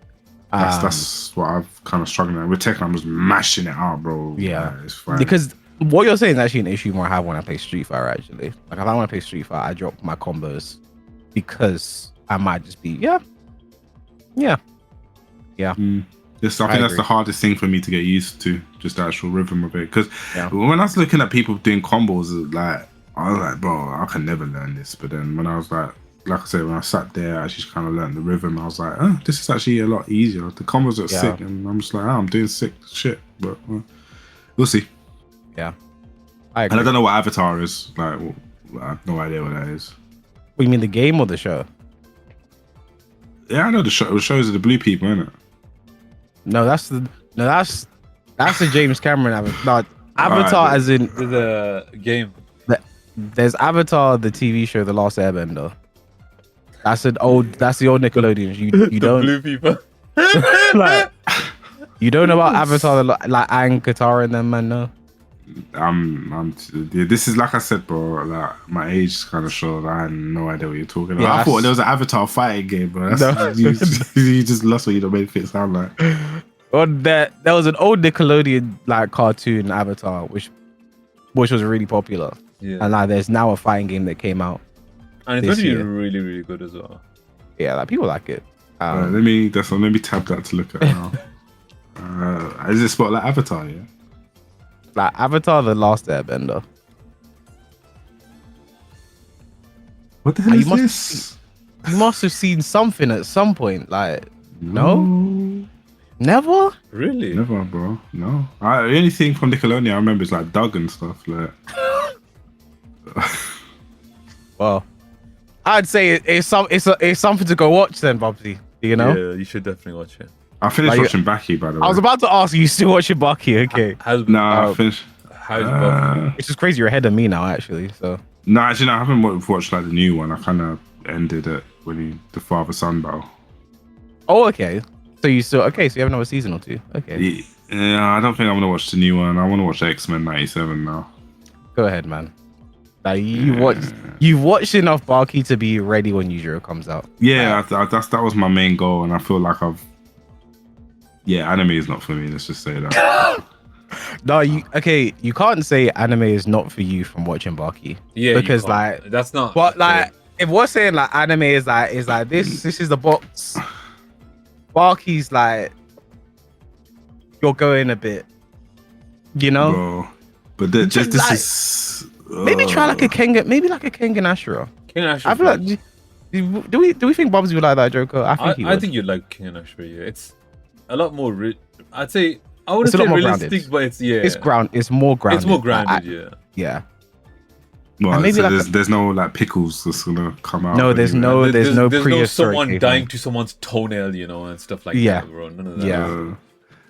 [SPEAKER 3] That's what I've kind of struggling with. With Tekken, I'm just mashing it out, bro.
[SPEAKER 2] Yeah.
[SPEAKER 3] Like, it's fine.
[SPEAKER 2] Because what you're saying is actually an issue more I have when I play Street Fighter. Actually, like if I want to play Street Fighter, I drop my combos because I might just be
[SPEAKER 3] Just, I think that's
[SPEAKER 2] agree.
[SPEAKER 3] the hardest thing for me to get used to, just the actual rhythm of it. Because
[SPEAKER 2] Yeah.
[SPEAKER 3] when I was looking at people doing combos, like I was like, bro, I can never learn this. But then when I was like I said, when I sat there, I actually kind of learned the rhythm. I was like, oh, this is actually a lot easier. The combos are sick, and I'm just like, oh, I'm doing sick shit. But we'll see.
[SPEAKER 2] I
[SPEAKER 3] And
[SPEAKER 2] agree.
[SPEAKER 3] I don't know what Avatar is. Like, I have no idea what that is.
[SPEAKER 2] What, you mean the game or the show?
[SPEAKER 3] Yeah, I know the show. The shows are the blue people, isn't it?
[SPEAKER 2] No, that's the James Cameron Avatar. No, Avatar
[SPEAKER 3] Alright,
[SPEAKER 2] as in
[SPEAKER 1] The game.
[SPEAKER 2] there's Avatar, the TV show, The Last Airbender. That's the old Nickelodeon. You
[SPEAKER 1] The
[SPEAKER 2] don't
[SPEAKER 1] blue people.
[SPEAKER 2] like, you don't know about Avatar, like Aang, Katara and them, man. No.
[SPEAKER 3] This is like I said, bro. Like my age kind of shows. I had no idea what you're talking about.
[SPEAKER 2] Yeah,
[SPEAKER 3] I thought
[SPEAKER 2] that's-
[SPEAKER 3] there was an Avatar fighting game, bro. That's,
[SPEAKER 2] No.
[SPEAKER 3] you just lost what you made it sound like.
[SPEAKER 2] Well, there was an old Nickelodeon like cartoon Avatar, which was really popular,
[SPEAKER 1] Yeah.
[SPEAKER 2] and like there's now a fighting game that came out.
[SPEAKER 1] And it's
[SPEAKER 2] this
[SPEAKER 1] going to be
[SPEAKER 2] year.
[SPEAKER 1] really, really good as well.
[SPEAKER 2] Yeah, like people like it.
[SPEAKER 3] Let me tab that to look at now. Is it spot like Avatar? Yeah.
[SPEAKER 2] Like Avatar, The Last Airbender.
[SPEAKER 3] What the hell
[SPEAKER 2] You
[SPEAKER 3] is
[SPEAKER 2] must-
[SPEAKER 3] this?
[SPEAKER 2] You must have seen something at some point. Like, no, never.
[SPEAKER 1] Really?
[SPEAKER 3] Never, bro. No. The only thing from Nickelodeon I remember is like Doug and stuff. Like,
[SPEAKER 2] Well, I'd say it's something to go watch then, Bubsy. You know.
[SPEAKER 1] Yeah, you should definitely watch it.
[SPEAKER 3] I finished
[SPEAKER 2] Like,
[SPEAKER 3] watching Baki, by the way.
[SPEAKER 2] I was about to ask you still watching Baki, okay?
[SPEAKER 1] How's
[SPEAKER 3] I finished.
[SPEAKER 1] how's Buffy?
[SPEAKER 2] Which is crazy. You're ahead of me now, actually. So
[SPEAKER 3] No, actually, no, I haven't watched like the new one. I kind of ended it when the father-son battle.
[SPEAKER 2] okay. So you still okay? So you have another season or two. Okay,
[SPEAKER 3] Yeah, I don't think I'm gonna watch the new one. I want to watch X-Men '97 now.
[SPEAKER 2] go ahead, man. Like you've watched enough Baki to be ready when Yujiro comes out.
[SPEAKER 3] Yeah, that was my main goal, and I feel like anime is not for me. Let's just say that.
[SPEAKER 2] No, you can't say anime is not for you from watching Baki.
[SPEAKER 1] Yeah,
[SPEAKER 2] because like
[SPEAKER 1] that's not.
[SPEAKER 2] But like, if we're saying like anime is like this is the box. Baki's like you're going a bit, you know.
[SPEAKER 3] Bro, but this
[SPEAKER 2] like,
[SPEAKER 3] is
[SPEAKER 2] maybe try like a Kengan, Ashura.
[SPEAKER 1] King and Ashura.
[SPEAKER 2] I feel like do we think Bubsy would like that JoKa?
[SPEAKER 1] I think you'd like King and Ashura. Yeah. It's a lot more. I'd say I wouldn't say realistic, grounded. But it's
[SPEAKER 2] It's more grounded.
[SPEAKER 1] It's more grounded.
[SPEAKER 2] Yeah.
[SPEAKER 3] Well,
[SPEAKER 2] maybe
[SPEAKER 3] so
[SPEAKER 2] like
[SPEAKER 3] there's no like pickles that's gonna come out.
[SPEAKER 2] No, there's no
[SPEAKER 1] someone dying to someone's toenail, and stuff like that, bro. None of that.
[SPEAKER 2] Yeah.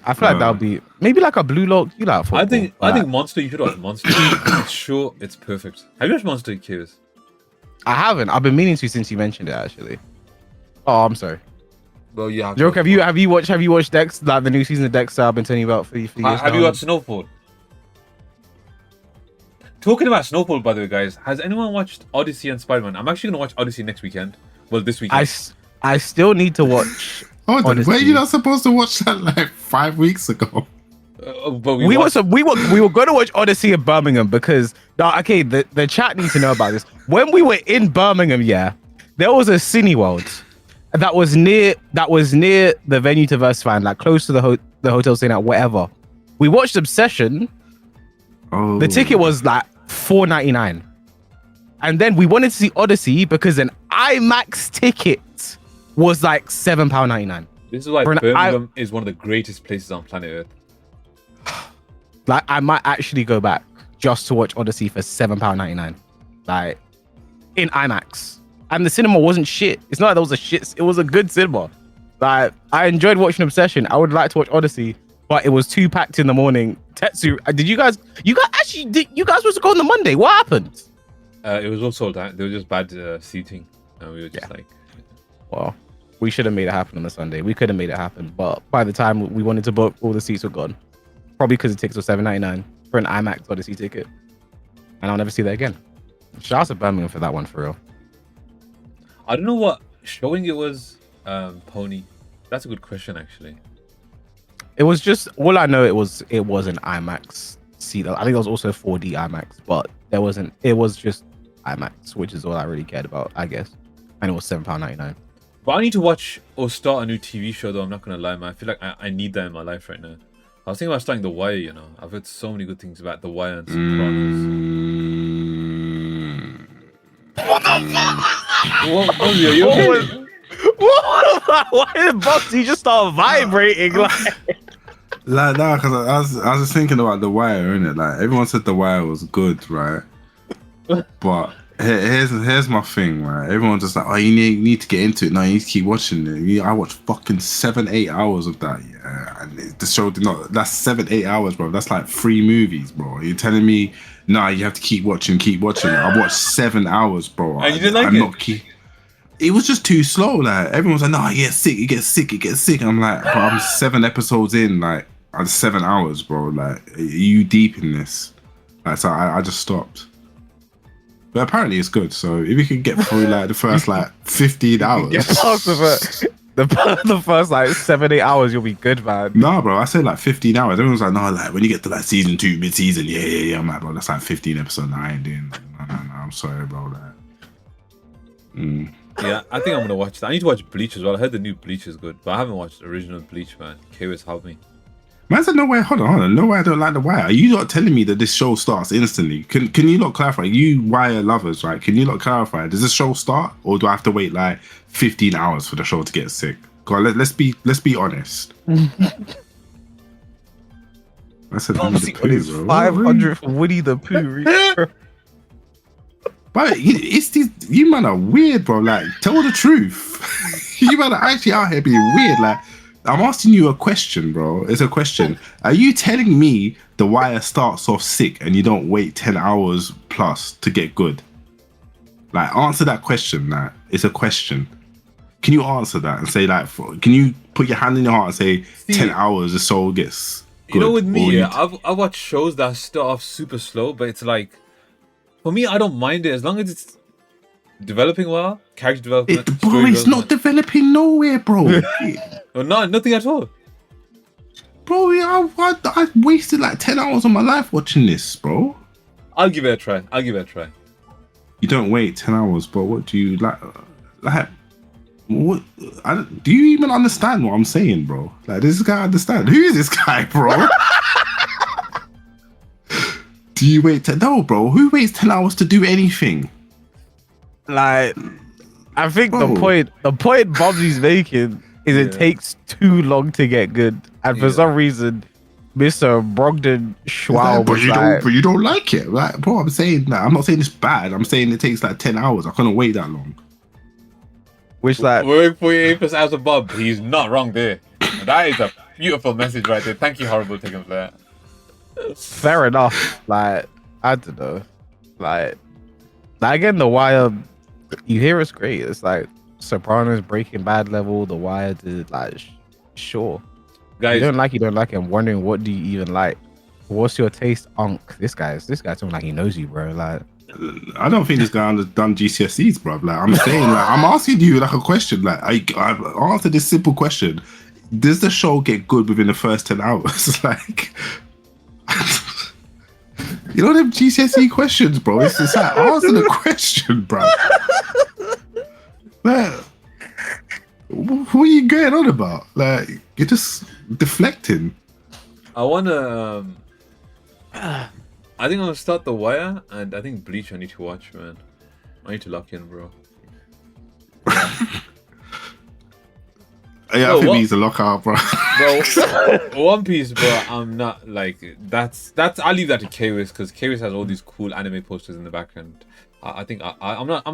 [SPEAKER 2] I feel like that would be maybe like a Blue Lock. You like football,
[SPEAKER 1] I think Monster. You should watch Monster. It's sure it's perfect. Have you watched Monster Killers?
[SPEAKER 2] I haven't. I've been meaning to since you mentioned it. Actually. Oh, I'm sorry.
[SPEAKER 1] Well, yeah.
[SPEAKER 2] Joke, have you watched Dex, like the new season of Dexter I've been telling you about for years?
[SPEAKER 1] Have you watched Snowfall? Talking about Snowfall, by the way, guys, has anyone watched Odyssey and Spider-Man? I'm actually gonna watch Odyssey next weekend. Well, this weekend.
[SPEAKER 2] I still need to watch.
[SPEAKER 3] Were you not supposed to watch that like 5 weeks ago?
[SPEAKER 2] But we were going to watch Odyssey in Birmingham because the chat needs to know about this. When we were in Birmingham, there was a Cineworld that was near the venue to Versfine, like close to the hotel scene at whatever. We watched Obsession.
[SPEAKER 3] Oh.
[SPEAKER 2] The ticket was like $4.99, and then we wanted to see Odyssey because an IMAX ticket was like £7.99.
[SPEAKER 1] This is why Birmingham is one of the greatest places on planet Earth.
[SPEAKER 2] Like, I might actually go back just to watch Odyssey for £7.99, like in IMAX. And the cinema wasn't shit. It's not like that was a shit. It was a good cinema. Like, I enjoyed watching Obsession. I would like to watch Odyssey, but it was too packed in the morning. Tetsu, did you guys was to go on the Monday? What happened?
[SPEAKER 1] It was all sold out. There was just bad seating, and we were just like,
[SPEAKER 2] well, we should have made it happen on the Sunday. We could have made it happen, but by the time we wanted to book, all the seats were gone. Probably because the tickets were $7.99 for an IMAX Odyssey ticket, and I'll never see that again. Shout out to Birmingham for that one, for real.
[SPEAKER 1] I don't know what showing it was. Pony. That's a good question, actually.
[SPEAKER 2] It was just all I know. It was an IMAX seat. I think it was also 4D IMAX, but there wasn't. It was just IMAX, which is all I really cared about, I guess. And it was £7.99.
[SPEAKER 1] But I need to watch or start a new TV show, though. I'm not gonna lie, man. I feel like I need that in my life right now. I was thinking about starting The Wire. I've heard so many good things about The Wire and Sopranos. What the fuck? What are you okay?
[SPEAKER 2] Why did Bubsy just start vibrating like
[SPEAKER 3] no, because I was just thinking about The Wire, innit? Like, everyone said The Wire was good, right? But here's my thing, right? Everyone's just like, oh, you need to get into it. No, you need to keep watching it. I watched fucking 7-8 hours of that, and the show did not. That's 7-8 hours, bro. That's like 3 movies, bro. You're telling me, nah, you have to keep watching. I watched 7 hours, bro.
[SPEAKER 1] And you didn't like it?
[SPEAKER 3] It was just too slow. Like, everyone's like, no, you get sick. I'm like, bro, I'm 7 episodes in, like, I'm 7 hours, bro. Like, are you deep in this? Like, so I just stopped. But apparently it's good. So if you can get through like the first like 15 hours,
[SPEAKER 2] the first like 7-8 hours, you'll be good, man.
[SPEAKER 3] No, bro, I said like 15 hours. Everyone's like, no, like when you get to like season 2, mid-season, yeah. I'm like, bro, that's like 15 episodes. I ain't doing that. No, I'm sorry, bro.
[SPEAKER 1] Yeah, I think I'm gonna watch that. I need to watch Bleach as well. I heard the new Bleach is good, but I haven't watched the original Bleach, man. Kwiss, help me.
[SPEAKER 3] Man said, no way, hold on. No way I don't like The Wire. Are you not telling me that this show starts instantly? Can you not clarify? You Wire lovers, right? Can you not clarify? Does this show start, or do I have to wait like 15 hours for the show to get sick? God, let's be honest. I said Winnie the Pooh, bro.
[SPEAKER 2] 500 for Winnie the Pooh.
[SPEAKER 3] But it's these, you man are weird, bro. Like, tell the truth. You man are actually out here being weird. Like, I'm asking you a question, bro. It's a question. Are you telling me The Wire starts off sick and you don't wait 10 hours plus to get good? Like, answer that question. Like, it's a question. Can you answer that and say, like, can you put your hand in your heart and say 10 hours the soul gets good?
[SPEAKER 1] You know, with me, I watch shows that start off super slow, but it's like, for me, I don't mind it as long as it's developing well, character development.
[SPEAKER 3] Bro, it's not developing nowhere, bro.
[SPEAKER 1] Well, nothing at all.
[SPEAKER 3] bro, I wasted like 10 hours of my life watching this, bro.
[SPEAKER 1] I'll give it a try.
[SPEAKER 3] You don't wait 10 hours, but what do you like? What? Do you even understand what I'm saying, bro? Like, does this guy understand? Who is this guy, bro? Do you wait? No, bro. Who waits 10 hours to do anything?
[SPEAKER 2] Like, I think
[SPEAKER 3] Bro.
[SPEAKER 2] the point Bubsy's making is it takes too long to get good, and for some reason, Mr. Brogdon Schwab
[SPEAKER 3] But
[SPEAKER 2] was
[SPEAKER 3] you don't like it, right, bro? I'm saying that. I'm not saying it's bad. I'm saying it takes like 10 hours. I couldn't wait that long.
[SPEAKER 2] which like
[SPEAKER 1] We're 48% out of Bob. He's not wrong there. That is a beautiful message right there. Thank you, horrible Tekken for that.
[SPEAKER 2] fair enough. Like, I don't know. Like again, The Wire, you hear it's great. It's like Sopranos, Breaking Bad level. The Wire did like sure.
[SPEAKER 1] Guys,
[SPEAKER 2] You don't like it. I'm wondering, what do you even like? What's your taste, Unc? This guy's talking like he knows you, bro. Like,
[SPEAKER 3] I don't think this guy has done GCSEs, bro. Like, I'm saying, like, I'm asking you like a question. Like, I've answered this simple question: does the show get good within the first 10 hours? Like, you know them GCSE questions, bro. It's just like answer the question, bro. Like, what are you going on about? Like, you're just deflecting.
[SPEAKER 1] I wanna. I think I'm gonna start The Wire, and I think Bleach. I need to watch, man. I need to lock in, bro.
[SPEAKER 3] Yeah, I think he's a lockout, bro.
[SPEAKER 1] Bro, One Piece, bro. I'm not like that's. I'll leave that to kwiss because kwiss has all these cool anime posters in the background. I think I'm not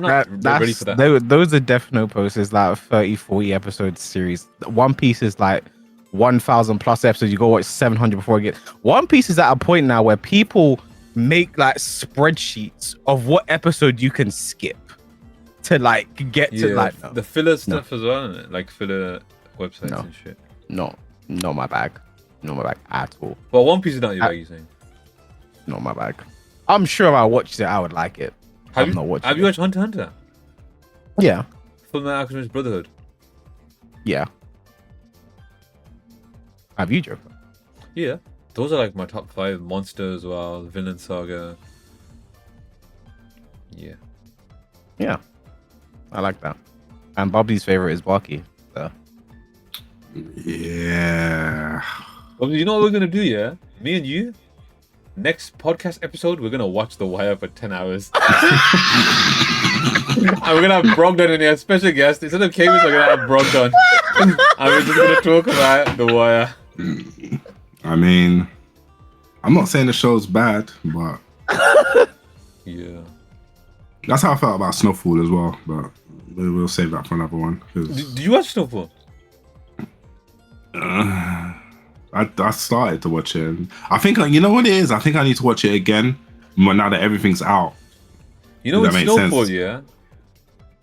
[SPEAKER 1] ready for that.
[SPEAKER 2] Those are definite posters, like 30, 40 episode series. One Piece is like 1,000 plus episodes. You go watch 700 before it gets. One Piece is at a point now where people make like spreadsheets of what episode you can skip to like get to like
[SPEAKER 1] the filler stuff as well, isn't it? Like filler websites and shit.
[SPEAKER 2] not my bag. Not my bag at all.
[SPEAKER 1] But One Piece is not your bag, you saying?
[SPEAKER 2] Not my bag. I'm sure if I watched it, I would like it.
[SPEAKER 1] Have you watched Hunter x Hunter?
[SPEAKER 2] Yeah.
[SPEAKER 1] Fullmetal Alchemist Brotherhood?
[SPEAKER 2] Yeah. Have you, JoKa?
[SPEAKER 1] Yeah. Those are like my top 5. Monster as well, Villain Saga. Yeah.
[SPEAKER 2] Yeah. I like that. And Bobby's favorite is Baki. So.
[SPEAKER 3] Yeah.
[SPEAKER 1] Well, you know what we're gonna do, yeah? Me and you, next podcast episode, we're gonna watch The Wire for 10 hours. And we're gonna have Brogdon in here, special guest. Instead of kwiss, we're gonna have Brogdon. And we're just gonna talk about The Wire.
[SPEAKER 3] I mean, I'm not saying the show's bad, but
[SPEAKER 1] yeah,
[SPEAKER 3] that's how I felt about Snowfall as well. But we'll save that for another one.
[SPEAKER 1] Did you watch Snowfall?
[SPEAKER 3] I started to watch it. And I think, you know what it is? I think I need to watch it again, but now that everything's out.
[SPEAKER 1] You know, with
[SPEAKER 3] that makes
[SPEAKER 1] Snowfall,
[SPEAKER 3] sense.
[SPEAKER 1] yeah,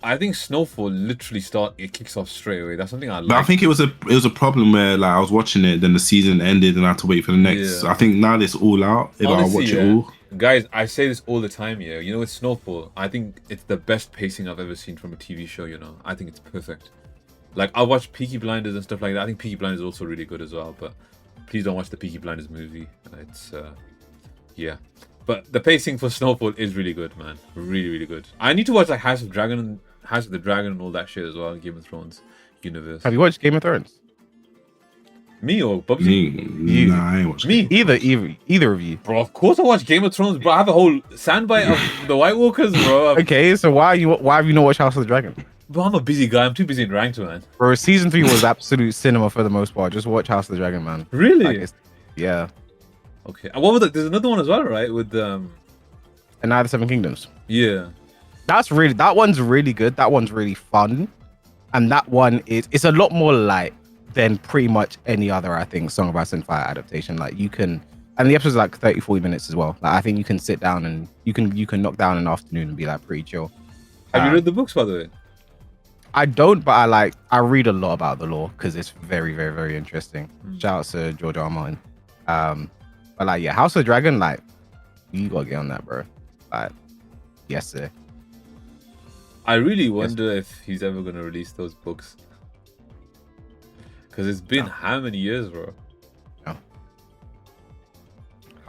[SPEAKER 1] I think Snowfall literally it kicks off straight away. That's something I like.
[SPEAKER 3] But I think it was a problem where like I was watching it, then the season ended, and I had to wait for the next.
[SPEAKER 1] Yeah.
[SPEAKER 3] I think now it's all out. If I watch it all,
[SPEAKER 1] guys, I say this all the time. Yeah, you know, with Snowfall, I think it's the best pacing I've ever seen from a TV show. You know, I think it's perfect. Like I watch Peaky Blinders and stuff like that. I think Peaky Blinders is also really good as well. But please don't watch the Peaky Blinders movie. It's yeah. But the pacing for Snowfall is really good, man. Really, really good. I need to watch like House of the Dragon and all that shit as well. Game of Thrones universe.
[SPEAKER 2] Have you watched Game of Thrones?
[SPEAKER 1] Me or Bubsy?
[SPEAKER 3] Nah, I ain't watching.
[SPEAKER 1] Me?
[SPEAKER 2] Either of you.
[SPEAKER 1] Bro, of course I watch Game of Thrones, bro. I have a whole soundbite of the White Walkers, bro.
[SPEAKER 2] Okay, so why have you not watched House of the Dragon?
[SPEAKER 1] Bro, I'm a busy guy. I'm too busy in ranked, man.
[SPEAKER 2] Bro, season 3 was absolute cinema for the most part. Just watch House of the Dragon, man.
[SPEAKER 1] Really?
[SPEAKER 2] Yeah.
[SPEAKER 1] Okay. And what was there's another one as well, right? With
[SPEAKER 2] And Now the Seven Kingdoms.
[SPEAKER 1] yeah.
[SPEAKER 2] That one's really good. That one's really fun. And that one it's a lot more light than pretty much any other, I think, Song of Ice and Fire adaptation. Like you can, and the episode's like 30, 40 minutes as well. Like I think you can sit down and you can knock down an afternoon and be like pretty chill.
[SPEAKER 1] Have you read the books, by the way?
[SPEAKER 2] I don't, but I read a lot about the lore because it's very, very, very interesting. Shout out to George R. R. Martin. But like, yeah, House of the Dragon, like, you gotta get on that, bro. Like, yes, sir.
[SPEAKER 1] I really wonder if he's ever gonna release those books. Because it's been how many years, bro?
[SPEAKER 2] No.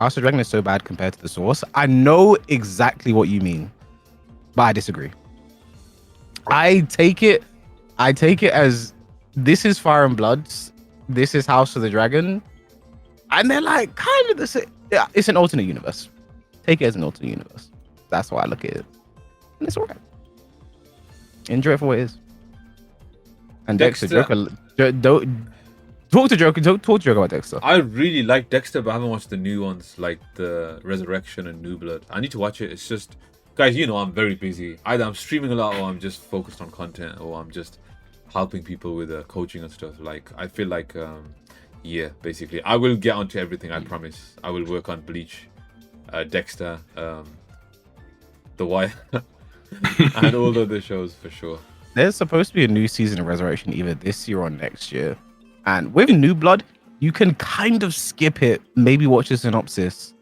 [SPEAKER 2] House of Dragon is so bad compared to the source. I know exactly what you mean, but I disagree. I take it as this is Fire and Bloods, this is House of the Dragon, and they're like kind of the same. Yeah, it's an alternate universe. Take it as an alternate universe. That's why I look at it, and it's alright. Enjoy it for what it is. And Dexter, don't talk to JoKa. Don't talk to JoKa about Dexter.
[SPEAKER 1] I really like Dexter, but I haven't watched the new ones like the Resurrection and New Blood. I need to watch it. It's just, guys, you know, I'm very busy. Either I'm streaming a lot, or I'm just focused on content, or I'm just helping people with coaching and stuff. Like, I feel like, yeah, basically, I will get onto everything. I promise. I will work on Bleach, Dexter, The Wire, and all the other shows for sure.
[SPEAKER 2] There's supposed to be a new season of Resurrection either this year or next year. And with New Blood, you can kind of skip it, maybe watch the synopsis,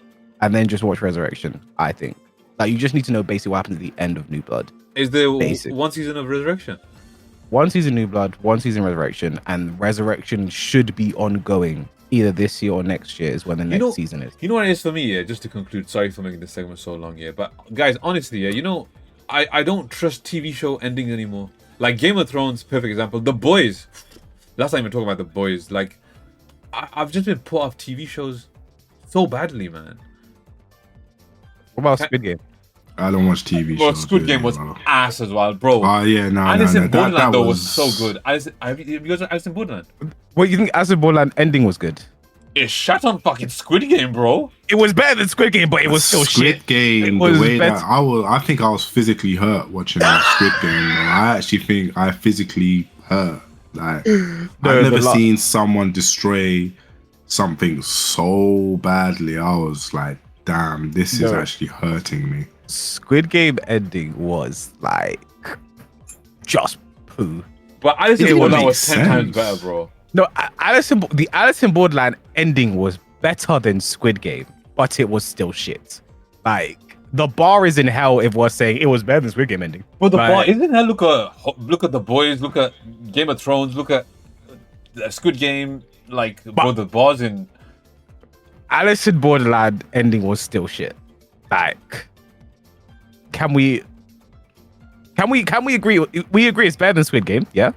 [SPEAKER 2] and then just watch Resurrection, I think. Like, you just need to know basically what happens at the end of New Blood.
[SPEAKER 1] Is there one season of Resurrection?
[SPEAKER 2] One season New Blood, one season Resurrection, and Resurrection should be ongoing either this year or next year is when the next season is.
[SPEAKER 1] You know what it is for me, yeah? Just to conclude, sorry for making this segment so long, yeah? But guys, honestly, yeah, you know, I don't trust TV show endings anymore. Like Game of Thrones, perfect example. The Boys. That's not even talking about The Boys. Like, I've just been put off TV shows so badly, man.
[SPEAKER 2] What about Squid Game?
[SPEAKER 3] I don't watch TV shows.
[SPEAKER 1] Well, Squid Game was ass as well, bro.
[SPEAKER 3] Oh, yeah, no,
[SPEAKER 1] Alice in
[SPEAKER 3] no.
[SPEAKER 1] Borderland, though, was so good. Have you guys watched Alice in Borderland?
[SPEAKER 2] What, you think Alice in Borderland ending was good?
[SPEAKER 1] It shot on fucking Squid Game, bro.
[SPEAKER 2] It was better than Squid Game, but it was still
[SPEAKER 3] Squid
[SPEAKER 2] shit.
[SPEAKER 3] Game, the way that I think I was physically hurt watching that Squid Game. Bro. I actually think I physically hurt. Like, I've never seen someone destroy something so badly. I was like, damn, this is actually hurting me.
[SPEAKER 2] Squid Game ending was like just poo.
[SPEAKER 1] But Alice in Borderland was 10 times better, bro.
[SPEAKER 2] No, the Alice in Borderland ending was better than Squid Game, but it was still shit. Like, the bar is in hell if we're saying it was better than Squid Game ending.
[SPEAKER 1] But the bar isn't hell. Look at The Boys. Look at Game of Thrones. Look at Squid Game. Like, bro, the bars in
[SPEAKER 2] Alice in Borderland ending was still shit. Like, can we agree? We agree it's better than Squid Game. Yeah.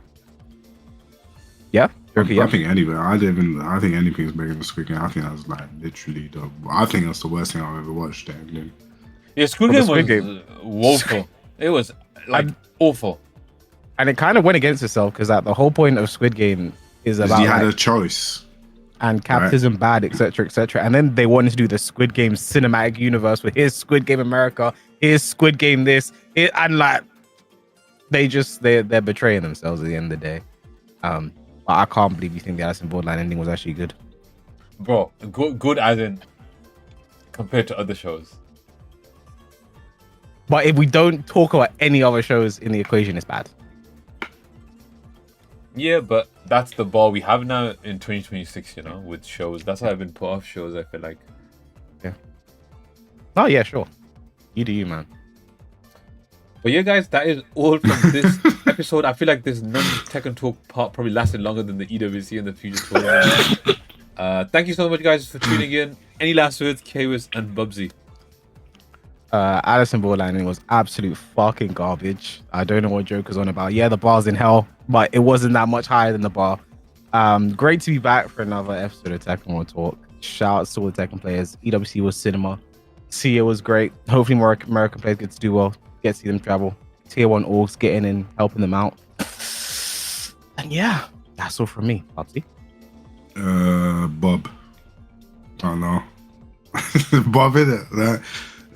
[SPEAKER 2] Yeah.
[SPEAKER 3] I think anyway. I think anything's bigger than Squid Game. I think that's like literally I think that's the worst thing I've ever watched.
[SPEAKER 1] Yeah, Squid Game was woeful. It was like awful,
[SPEAKER 2] and it kind of went against itself because the whole point of Squid Game is about
[SPEAKER 3] you had a choice,
[SPEAKER 2] and capitalism bad, etc., etc. And then they wanted to do the Squid Game cinematic universe with here's Squid Game America, here's Squid Game this, and like they're betraying themselves at the end of the day. But I can't believe you think the Alice in Borderland ending was actually good.
[SPEAKER 1] Bro, good as in compared to other shows.
[SPEAKER 2] But if we don't talk about any other shows in the equation, it's bad.
[SPEAKER 1] Yeah, but that's the bar we have now in 2026, you know, with shows. That's why I've been put off shows, I feel like.
[SPEAKER 2] Yeah. Oh, yeah, sure. You do you, man.
[SPEAKER 1] But yeah, guys, that is all from this episode. I feel like this non-Tekken Talk part probably lasted longer than the EWC and the Future Tour. Thank you so much, guys, for tuning in. Any last words, kwiss and Bubsy?
[SPEAKER 2] Alice in Borderland was absolute fucking garbage. I don't know what JoKa's on about. Yeah, the bar's in hell, but it wasn't that much higher than the bar. Great to be back for another episode of Tekken World Talk. Shout out to all the Tekken players. EWC was cinema. CEO was great. Hopefully more American players get to do well. Get to see them travel. Tier 1 orgs getting in, helping them out. And yeah, that's all from me. Bubsy.
[SPEAKER 3] Bob. I don't know. Bob, innit?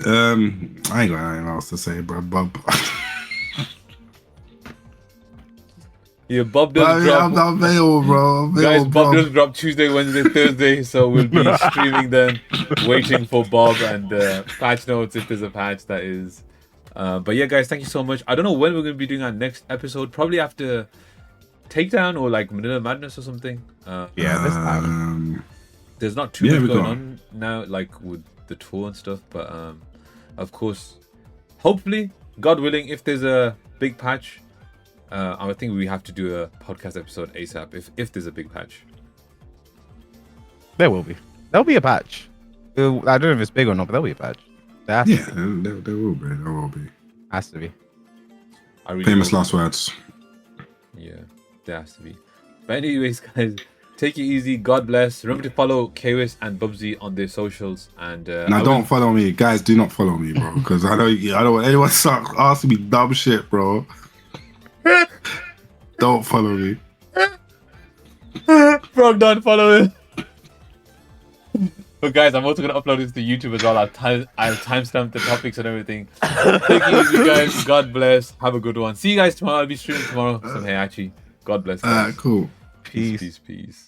[SPEAKER 3] I ain't got anything else to say, bro. Bob.
[SPEAKER 1] Yeah, Bob doesn't drop.
[SPEAKER 3] I'm not available, bro.
[SPEAKER 1] Guys, Bob doesn't drop Tuesday, Wednesday, Thursday, so we'll be streaming then, waiting for Bob and patch notes if there's a patch that is. But yeah, guys, thank you so much. I don't know when we're going to be doing our next episode. Probably after Takedown or like Manila Madness or something.
[SPEAKER 2] Yeah, this time.
[SPEAKER 1] There's not too much going on now, like with the tour and stuff. But of course, hopefully, God willing, if there's a big patch, I think we have to do a podcast episode ASAP if there's a big patch.
[SPEAKER 2] There will be. There'll be a patch. I don't know if it's big or not, but there'll be a badge. There has to
[SPEAKER 3] Yeah,
[SPEAKER 2] be.
[SPEAKER 3] there will be. There will be.
[SPEAKER 2] Has to be.
[SPEAKER 1] I really
[SPEAKER 3] Famous
[SPEAKER 1] hope-
[SPEAKER 3] last words.
[SPEAKER 1] Yeah, there has to be. But anyways, guys, take it easy. God bless. Remember to follow kwiss and Bubsy on their socials. And
[SPEAKER 3] Now, don't follow me, guys. Do not follow me, bro, because I don't want anyone to start asking me dumb shit, bro. Don't follow me.
[SPEAKER 1] Bro, don't follow it. But guys, I'm also gonna upload this to YouTube as well. I'll timestamp the topics and everything. Take it easy, guys. God bless. Have a good one. See you guys tomorrow. I'll be streaming tomorrow. Some heihachi. God bless. Guys.
[SPEAKER 3] Cool.
[SPEAKER 2] Peace.
[SPEAKER 1] Peace.